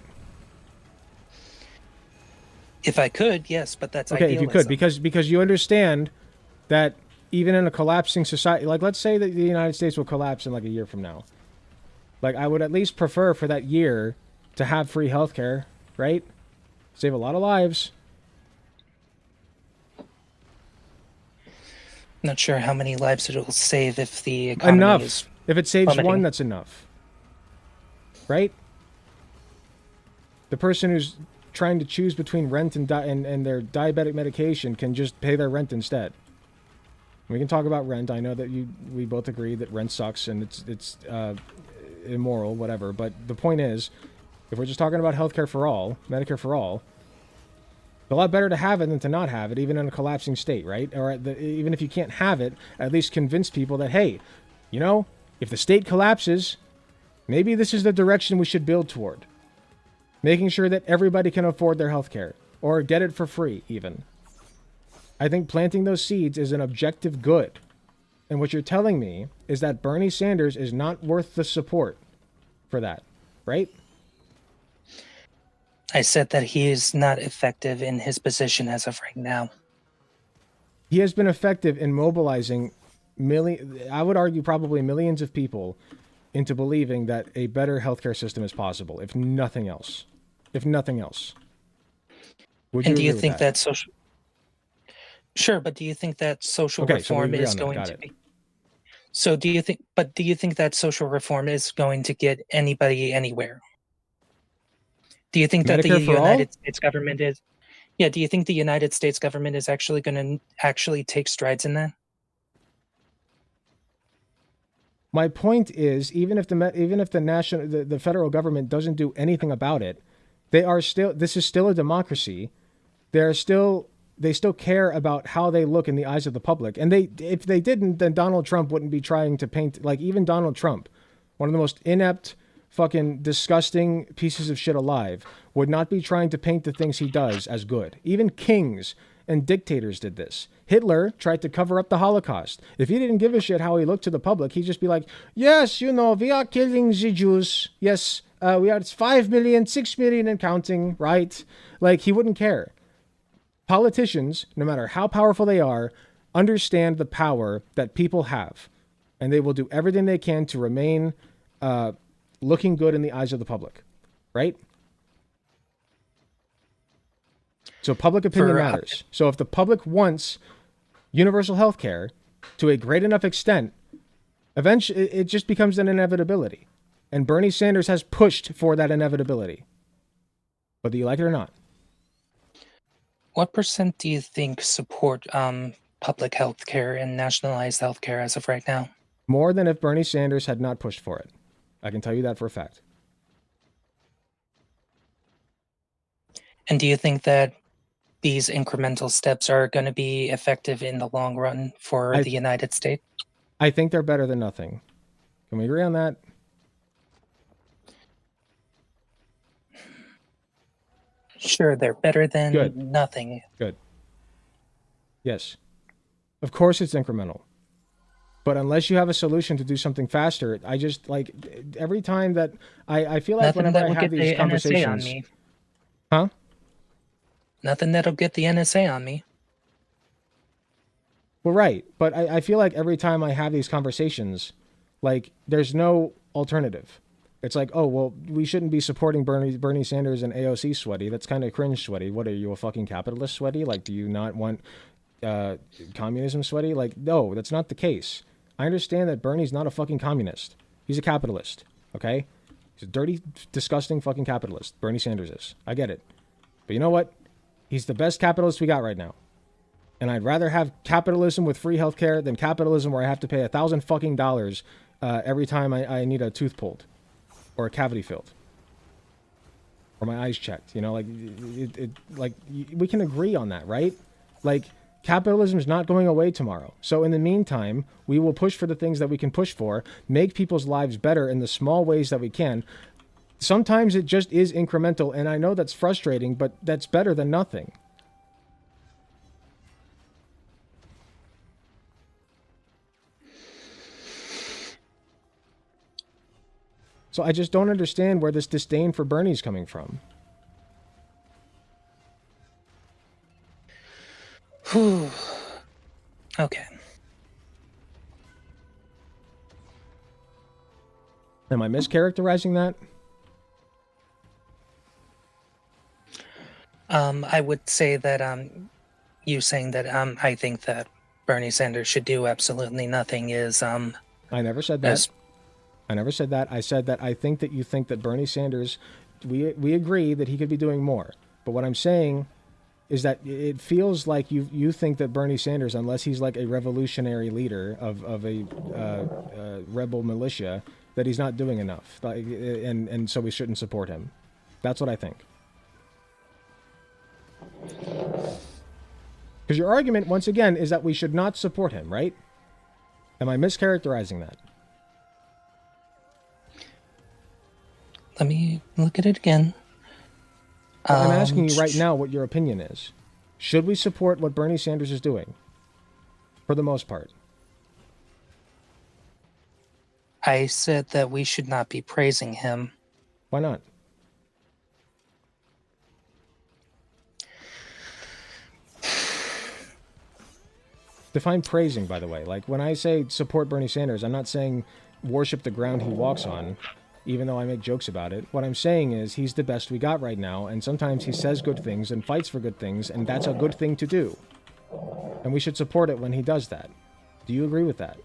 If I could, yes, but that's okay. idealism. If you could, because you understand that even in a collapsing society, like let's say that the United States will collapse in like a year from now. Like I would at least prefer for that year to have free healthcare, right? Save a lot of lives. Not sure how many lives it will save if the economy Enough. is If it saves plummeting. one, that's enough. Right? The person who's trying to choose between rent and their diabetic medication can just pay their rent instead. We can talk about rent. I know that we both agree that rent sucks and it's immoral, whatever. But the point is, if we're just talking about healthcare for all, Medicare for all, it's a lot better to have it than to not have it, even in a collapsing state, right? Or even if you can't have it, at least convince people that, hey, you know, if the state collapses, maybe this is the direction we should build toward. Making sure that everybody can afford their healthcare, or get it for free, even. I think planting those seeds is an objective good. And what you're telling me is that Bernie Sanders is not worth the support for that, right? I said that he is not effective in his position as of right now. He has been effective in mobilizing I would argue probably millions of people into believing that a better healthcare system is possible, if nothing else. If nothing else. Would And do agree you with think that? that social? Sure, but do you think that social Okay, so we reform agree is on that. going Got to it. be? So do you think? But do you think that social reform is going to get anybody anywhere? Do you think that the Medicare for all? United States government is? Yeah. Do you think the United States government is actually going to actually take strides in that? My point is, even if the federal government doesn't do anything about it, this is still a democracy. They still care about how they look in the eyes of the public. And if they didn't, then Donald Trump wouldn't be trying to paint, like, even Donald Trump, one of the most inept, fucking disgusting pieces of shit alive, would not be trying to paint the things he does as good. Even kings and dictators did this. Hitler tried to cover up the Holocaust. If he didn't give a shit how he looked to the public, he'd just be like, yes, we are killing the Jews. Yes, it's 5 million, 6 million and counting, right? Like, he wouldn't care. Politicians, no matter how powerful they are, understand the power that people have. And they will do everything they can to remain looking good in the eyes of the public, right? So public opinion matters. So if the public wants universal health care to a great enough extent, eventually it just becomes an inevitability. And Bernie Sanders has pushed for that inevitability, whether you like it or not. What percent do you think support public health care and nationalized health care as of right now? More than if Bernie Sanders had not pushed for it. I can tell you that for a fact. And do you think that these incremental steps are going to be effective in the long run for the United States? I think they're better than nothing. Can we agree on that? Sure, they're better than nothing. Good. Yes. Of course it's incremental. But unless you have a solution to do something faster, I just, like, every time that I feel like Nothing whenever that I will have get these the conversations. NSA on me. Huh? Nothing that'll get the NSA on me. Well, right. But I feel like every time I have these conversations, like, there's no alternative. It's like, oh, well, we shouldn't be supporting Bernie Sanders and AOC, sweaty. That's kind of cringe, sweaty. What, are you a fucking capitalist, sweaty? Like, do you not want communism, sweaty? Like, no, that's not the case. I understand that Bernie's not a fucking communist. He's a capitalist, okay? He's a dirty, disgusting fucking capitalist. Bernie Sanders is. I get it. But you know what? He's the best capitalist we got right now. And I'd rather have capitalism with free healthcare than capitalism where I have to pay $1,000 fucking dollars every time I need a tooth pulled or a cavity filled or my eyes checked. You know, like, we can agree on that, right? Like, capitalism is not going away tomorrow. So in the meantime, we will push for the things that we can push for, make people's lives better in the small ways that we can. Sometimes it just is incremental, and I know that's frustrating, but that's better than nothing. So I just don't understand where this disdain for Bernie's coming from. Whew. Okay. Am I mischaracterizing that? I would say that you saying that I think that Bernie Sanders should do absolutely nothing is I never said that. I never said that. I said that I think that you think that Bernie Sanders, we agree that he could be doing more. But what I'm saying is that it feels like you think that Bernie Sanders, unless he's like a revolutionary leader of a rebel militia, that he's not doing enough, and so we shouldn't support him. That's what I think. Because your argument, once again, is that we should not support him, right? Am I mischaracterizing that? Let me look at it again. I'm asking you right now what your opinion is. Should we support what Bernie Sanders is doing? For the most part. I said that we should not be praising him. Why not? Define praising, by the way. Like, when I say support Bernie Sanders, I'm not saying worship the ground he walks on, even though I make jokes about it. What I'm saying is he's the best we got right now, and sometimes he says good things and fights for good things, and that's a good thing to do. And we should support it when he does that. Do you agree with that?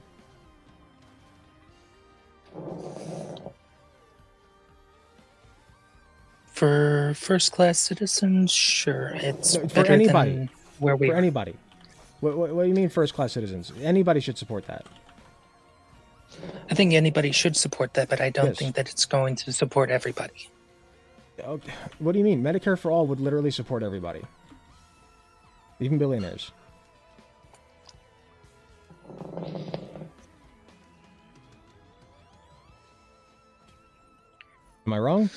For first-class citizens, sure, it's No, for better anybody. than where we For are. anybody. What do you mean first-class citizens? Anybody should support that. I think anybody should support that, but I don't Yes. think that it's going to support everybody. Okay. What do you mean? Medicare for all would literally support everybody. Even billionaires. Am I wrong?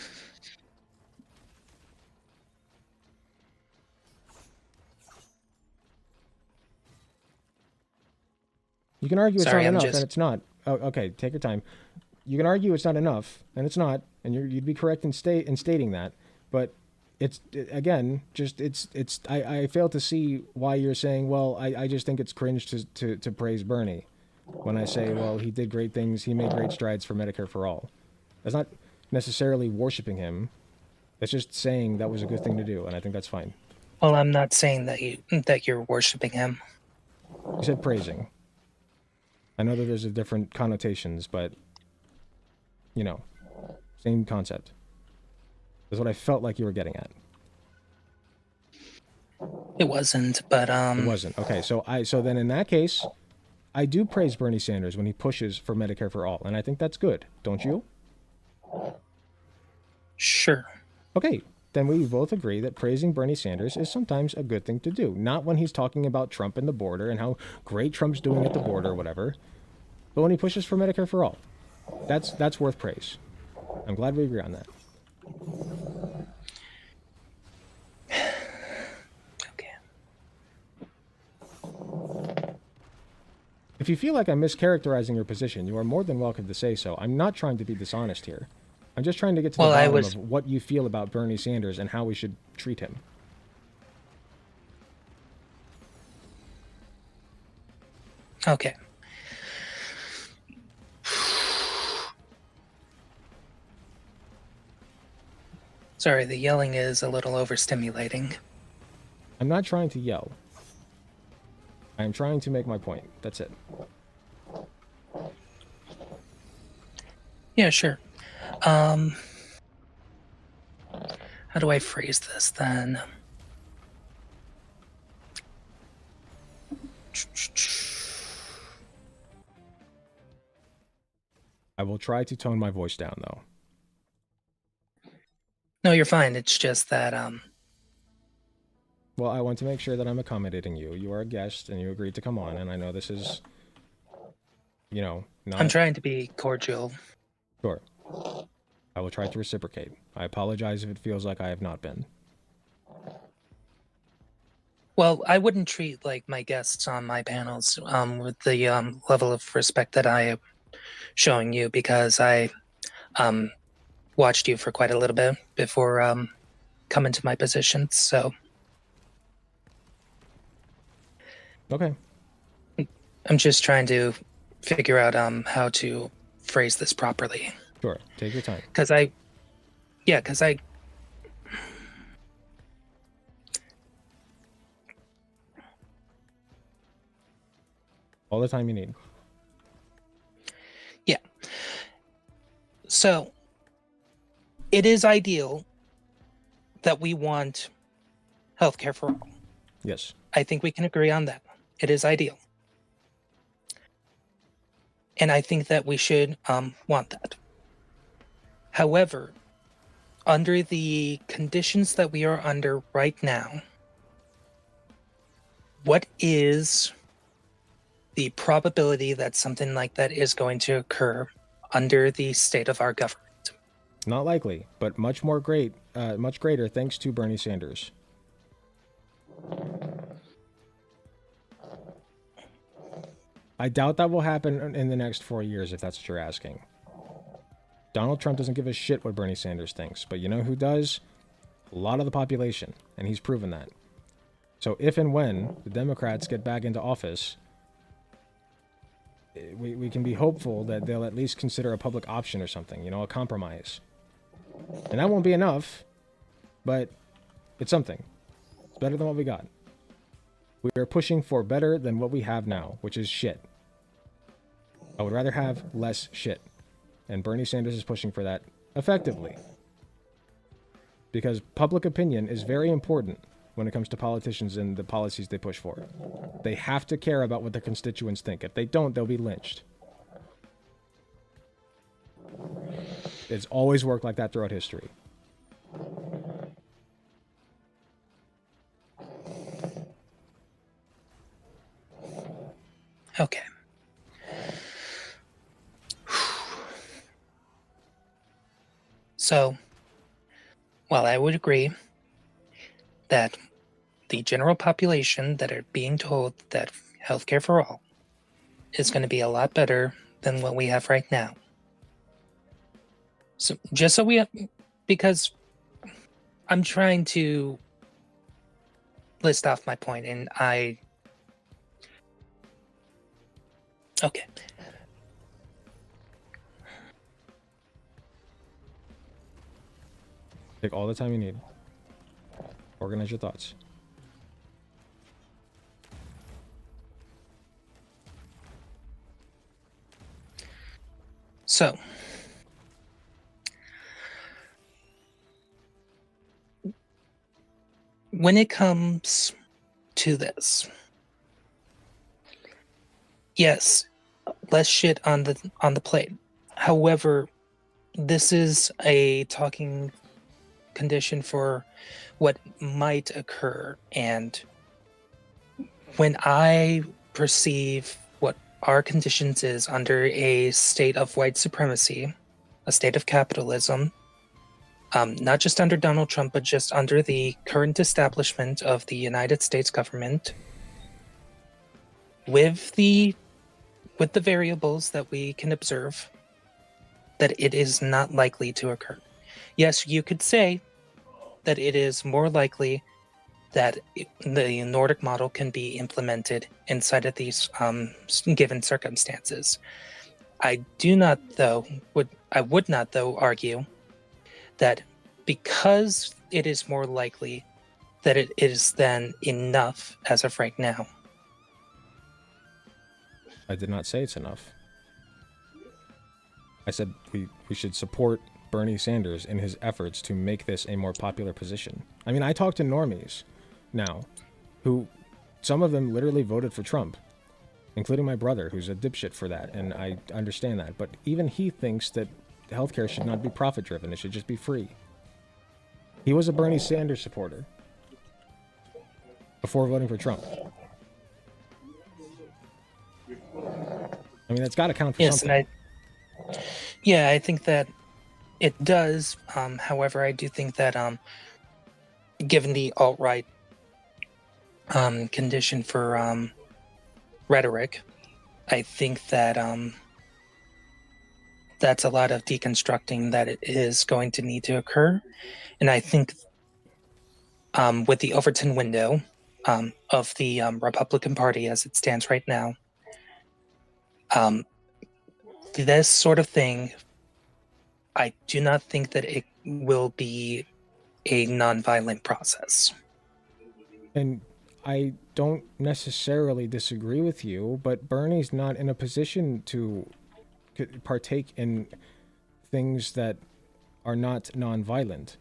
You can argue it's Sorry, not I'm enough, just- and it's not. Oh, okay, take your time. You can argue it's not enough, and it's not, and you'd be correct in stating that. But again, I fail to see why you're saying, well, I just think it's cringe to praise Bernie, when I say, well, he did great things, he made great strides for Medicare for all. That's not necessarily worshiping him. It's just saying that was a good thing to do, and I think that's fine. Well, I'm not saying that you're worshiping him. You said praising. I know that there's a different connotations, but, you know, same concept. That's what I felt like you were getting at. It wasn't, but It wasn't. Okay, so then in that case, I do praise Bernie Sanders when he pushes for Medicare for all, and I think that's good, don't you? sure. Okay, then we both agree that praising Bernie Sanders is sometimes a good thing to do. Not when he's talking about Trump and the border and how great Trump's doing at the border or whatever, but when he pushes for Medicare for all. That's worth praise. I'm glad we agree on that. Okay. If you feel like I'm mischaracterizing your position, you are more than welcome to say so. I'm not trying to be dishonest here. I'm just trying to get to the Well, bottom of what you feel about Bernie Sanders and how we should treat him. Okay. Sorry, the yelling is a little overstimulating. I'm not trying to yell. I'm trying to make my point. That's it. Yeah, sure. How do I phrase this then? I will try to tone my voice down, though. No, you're fine. It's just that Well, I want to make sure that I'm accommodating you. You are a guest, and you agreed to come on, and I know this is, you know, not... I'm trying to be cordial. Sure. I will try to reciprocate. I apologize if it feels like I have not been. Well, I wouldn't treat like my guests on my panels with the level of respect that I am showing you, because I watched you for quite a little bit before coming to my position. So Okay. I'm just trying to figure out how to phrase this properly. Sure. Take your time. Because I All the time you need. So it is ideal that we want healthcare for all. Yes. I think we can agree on that. It is ideal. And I think that we should want that. However, under the conditions that we are under right now, what is the probability that something like that is going to occur under the state of our government? Not likely, but much greater thanks to Bernie Sanders. I doubt that will happen in the next 4 years, if that's what you're asking. Donald Trump doesn't give a shit what Bernie Sanders thinks, but you know who does? A lot of the population, and he's proven that. So if and when the Democrats get back into office, we can be hopeful that they'll at least consider a public option or something, a compromise. And that won't be enough, but it's something. It's better than what we got. We are pushing for better than what we have now, which is shit. I would rather have less shit. And Bernie Sanders is pushing for that effectively. Because public opinion is very important when it comes to politicians and the policies they push for. They have to care about what their constituents think. If they don't, they'll be lynched. It's always worked like that throughout history. Okay. So, while I would agree that the general population that are being told that healthcare for all is going to be a lot better than what we have right now. So just so we have, because I'm trying to list off my point and okay. Take all the time you need. Organize your thoughts. So, when it comes to this, yes, less shit on the plate. However, this is a talking condition for what might occur, and when I perceive what our conditions is under a state of white supremacy, a state of capitalism, not just under Donald Trump, but just under the current establishment of the United States government, with the variables that we can observe, that it is not likely to occur. Yes, you could say that it is more likely that the Nordic model can be implemented inside of these given circumstances. I would not though argue that because it is more likely that it is then enough as of right now. I did not say it's enough. I said we should support Bernie Sanders in his efforts to make this a more popular position. I mean, I talk to normies now, who some of them literally voted for Trump, including my brother, who's a dipshit for that, and I understand that. But even he thinks that healthcare should not be profit-driven; it should just be free. He was a Bernie Sanders supporter before voting for Trump. I mean, that's got to count for something. And I think that it does. However, I do think that given the alt-right condition for rhetoric, I think that that's a lot of deconstructing that it is going to need to occur. And I think with the Overton window of the Republican Party as it stands right now, this sort of thing, I do not think that it will be a nonviolent process. And I don't necessarily disagree with you, but Bernie's not in a position to partake in things that are not nonviolent.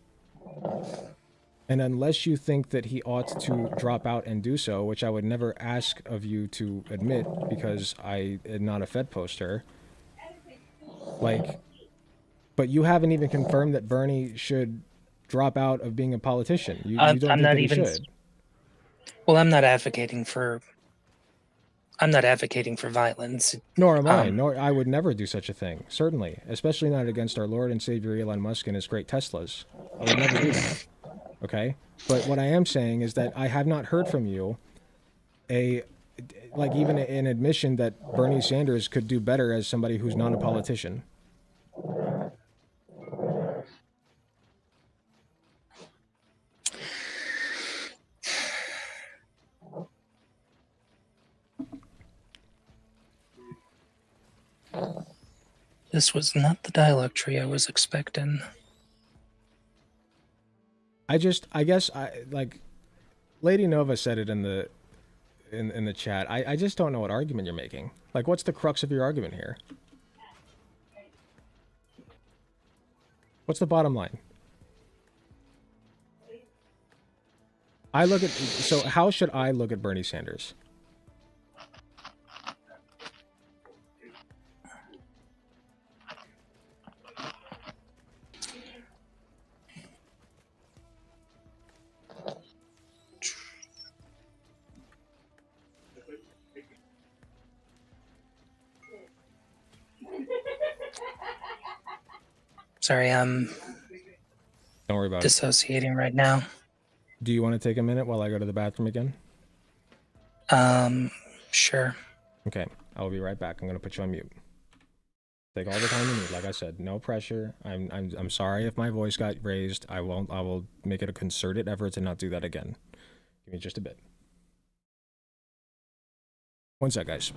And unless you think that he ought to drop out and do so, which I would never ask of you to admit because I am not a Fed poster, but you haven't even confirmed that Bernie should drop out of being a politician. You don't think that he should. Well, I'm not advocating for violence. Nor am I. Nor I would never do such a thing. Certainly, especially not against our Lord and Savior Elon Musk and his great Teslas. I would never do that. Okay? But what I am saying is that I have not heard from you even an admission that Bernie Sanders could do better as somebody who's not a politician. This was not the dialogue tree I was expecting. I guess like Lady Nova said it in the chat. I just don't know what argument you're making. Like, what's the crux of your argument here? What's the bottom line? So how should I look at Bernie Sanders? Sorry, I'm Don't worry about it. dissociating right now. Do you want to take a minute while I go to the bathroom again? Sure. Okay, I'll be right back. I'm gonna put you on mute. Take all the time you need. Like I said, no pressure. I'm sorry if my voice got raised. I will make it a concerted effort to not do that again. Give me just a bit. One sec, guys.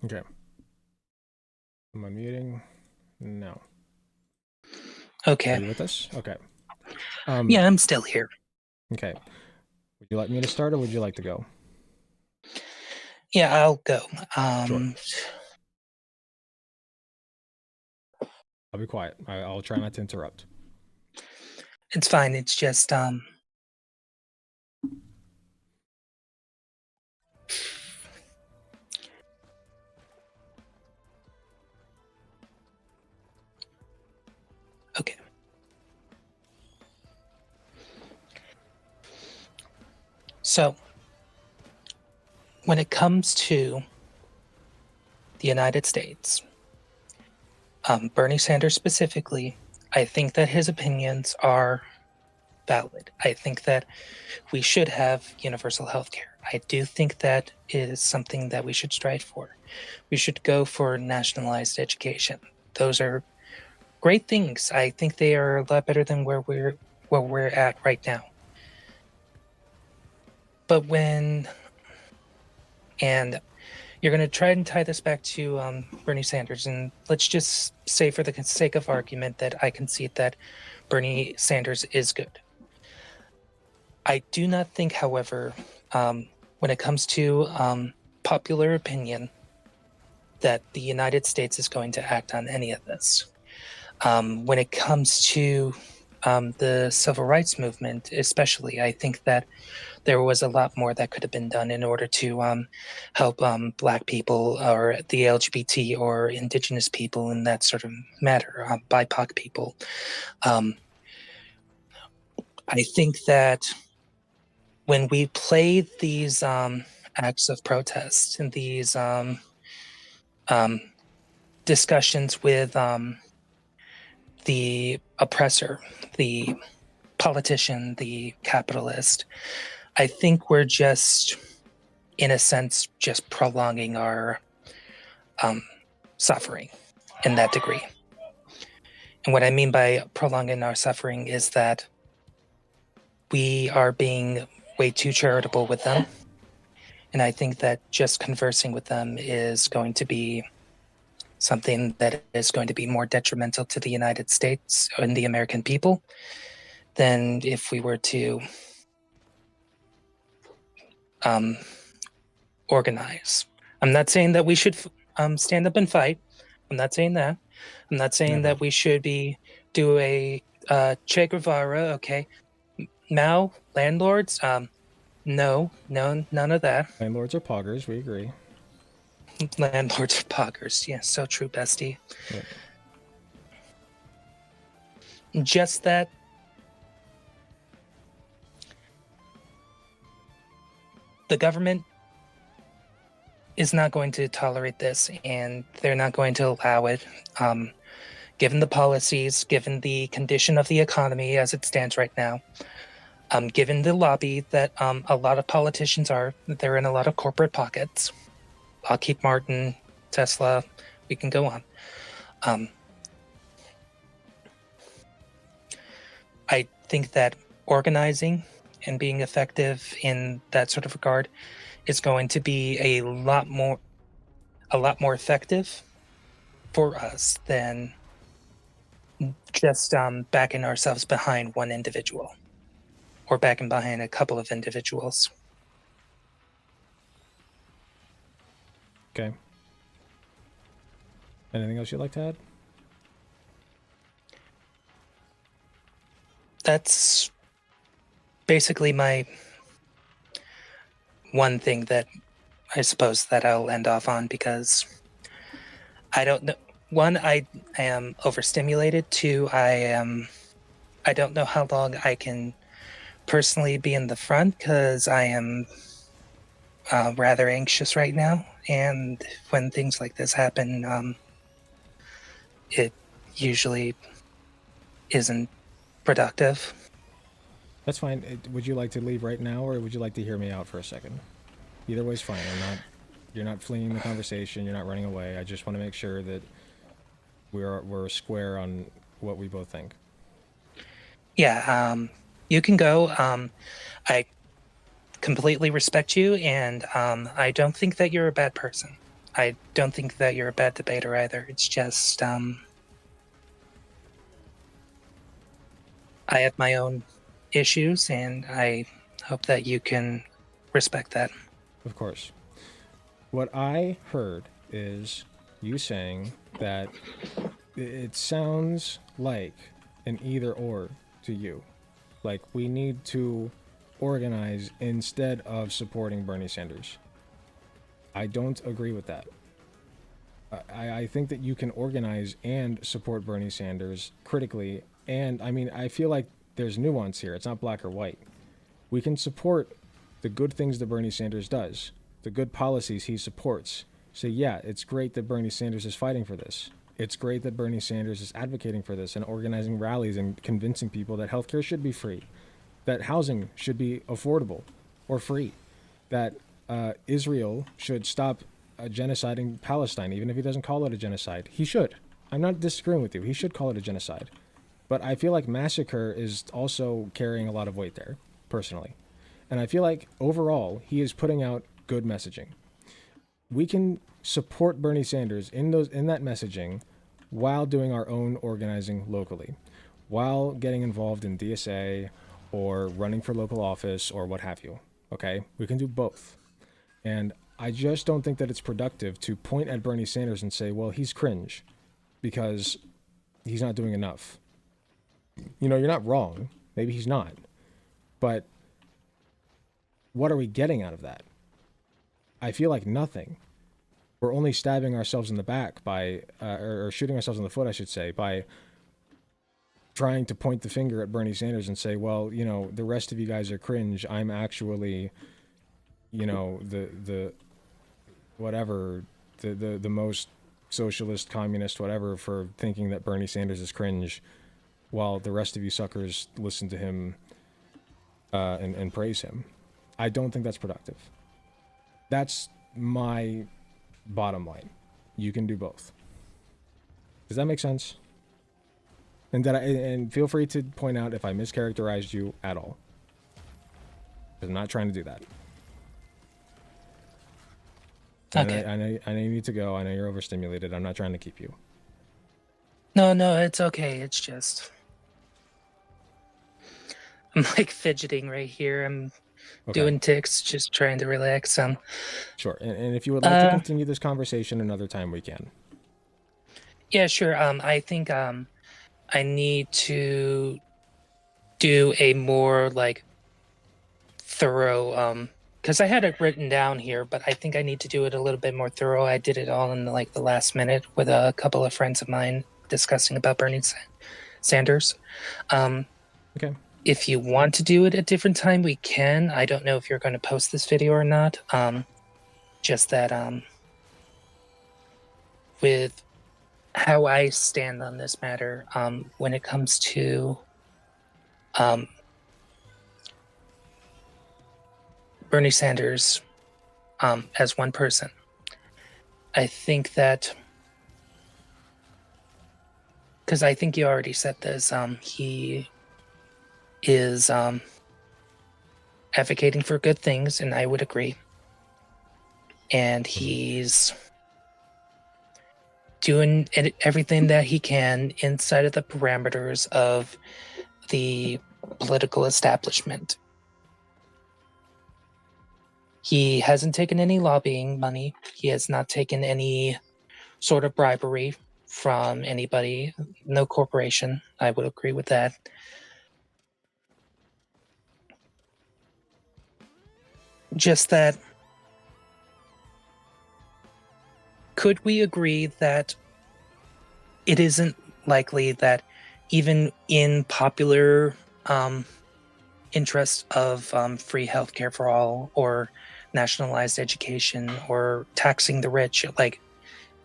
Okay. Am I muting? No. Okay. Are you with us? Okay. Yeah, I'm still here. Okay. Would you like me to start or would you like to go? Yeah, I'll go. Sure. I'll be quiet. I'll try not to interrupt. It's fine. It's just okay. So, when it comes to the United States, Bernie Sanders specifically, I think that his opinions are valid. I think that we should have universal health care. I do think that is something that we should strive for. We should go for nationalized education. Those are great things. I think they are a lot better than where we're at right now. But and you're going to try and tie this back to Bernie Sanders, and let's just say, for the sake of argument, that I concede that Bernie Sanders is good. I do not think, however, when it comes to popular opinion, that the United States is going to act on any of this. When it comes to the civil rights movement, especially, I think that there was a lot more that could have been done in order to help Black people or the LGBT or Indigenous people in that sort of matter, BIPOC people. I think that when we play these acts of protest and these discussions with the oppressor, the politician, the capitalist, I think we're just, in a sense, just prolonging our suffering in that degree. And what I mean by prolonging our suffering is that we are being way too charitable with them. And I think that just conversing with them is going to be something that is going to be more detrimental to the United States and the American people than if we were to organize. I'm not saying that we should stand up and fight. I'm not saying that. I'm not saying that we should do a Che Guevara. Okay, now landlords. No, none of that. Landlords are poggers. We agree. Landlords are poggers. Yeah, so true, bestie. Yep. Just that the government is not going to tolerate this, and they're not going to allow it, given the policies, given the condition of the economy as it stands right now, given the lobby that a lot of politicians they're in a lot of corporate pockets. Lockheed Martin, Tesla, we can go on. I think that organizing and being effective in that sort of regard is going to be a lot more effective for us than just backing ourselves behind one individual or backing behind a couple of individuals. Okay. Anything else you'd like to add? That's basically my one thing that I suppose that I'll end off on, because I don't know. One, I am overstimulated. Two, I don't know how long I can personally be in the front, because I am rather anxious right now. And when things like this happen, it usually isn't productive. That's fine. Would you like to leave right now, or would you like to hear me out for a second? Either way's fine. You're not fleeing the conversation. You're not running away. I just want to make sure that we're square on what we both think. Yeah, you can go. I completely respect you, and I don't think that you're a bad person. I don't think that you're a bad debater either. It's just I have my own issues, and I hope that you can respect that. Of course. What I heard is you saying that it sounds like an either or to you. Like, we need to organize instead of supporting Bernie Sanders. I don't agree with that. I think that you can organize and support Bernie Sanders critically. And I mean, I feel like there's nuance here. It's not black or white. We can support the good things that Bernie Sanders does, the good policies he supports. So yeah, it's great that Bernie Sanders is fighting for this. It's great that Bernie Sanders is advocating for this and organizing rallies and convincing people that healthcare should be free, that housing should be affordable or free, that Israel should stop genociding Palestine, even if he doesn't call it a genocide. He should. I'm not disagreeing with you. He should call it a genocide. But I feel like massacre is also carrying a lot of weight there, personally. And I feel like overall, he is putting out good messaging. We can support Bernie Sanders in that messaging while doing our own organizing locally, while getting involved in DSA or running for local office or what have you. Okay? We can do both. And I just don't think that it's productive to point at Bernie Sanders and say, well, he's cringe because he's not doing enough. You know, you're not wrong. Maybe he's not. But what are we getting out of that? I feel like nothing. We're only stabbing ourselves in the back by, or shooting ourselves in the foot, I should say, by trying to point the finger at Bernie Sanders and say, well, you know, the rest of you guys are cringe. I'm actually, you know, the whatever, the most socialist, communist, whatever, for thinking that Bernie Sanders is cringe, while the rest of you suckers listen to him and praise him. I don't think that's productive. That's my bottom line. You can do both. Does that make sense? And feel free to point out if I mischaracterized you at all. I'm not trying to do that. Okay. I know you need to go. I know you're overstimulated. I'm not trying to keep you. No, it's okay. It's just I'm like fidgeting right here. I'm doing ticks, just trying to relax. Sure. And if you would like to continue this conversation another time, we can. Yeah, sure. I think I need to do a more like thorough because I had it written down here, but I think I need to do it a little bit more thorough. I did it all in like the last minute with a couple of friends of mine discussing about Bernie Sanders. Okay. If you want to do it at a different time, we can. I don't know if you're going to post this video or not. Just that with how I stand on this matter, when it comes to Bernie Sanders as one person, I think that, because I think you already said this, he is advocating for good things, and I would agree. And he's doing everything that he can inside of the parameters of the political establishment. He hasn't taken any lobbying money. He has not taken any sort of bribery from anybody, no corporation. I would agree with that. Just that, could we agree that it isn't likely that even in popular interest of free healthcare for all, or nationalized education, or taxing the rich, like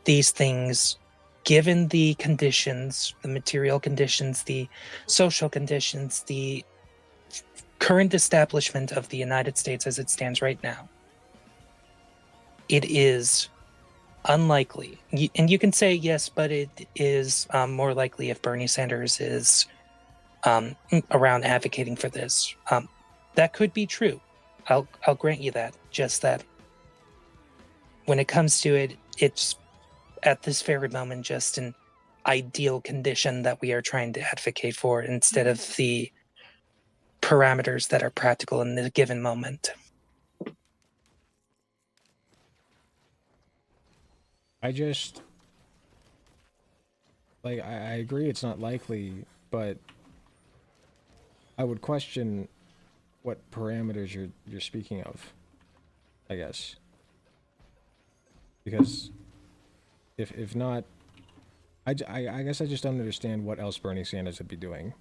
these things, given the conditions, the material conditions, the social conditions, the current establishment of the United States as it stands right now, it is unlikely, and you can say yes, but it is more likely if Bernie Sanders is around advocating for this. That could be true. I'll grant you that. Just that when it comes to it, it's at this very moment just an ideal condition that we are trying to advocate for instead of the parameters that are practical in the given moment. I just, like, I agree it's not likely, but I would question what parameters you're speaking of, I guess. Because if not, I guess I just don't understand what else Bernie Sanders would be doing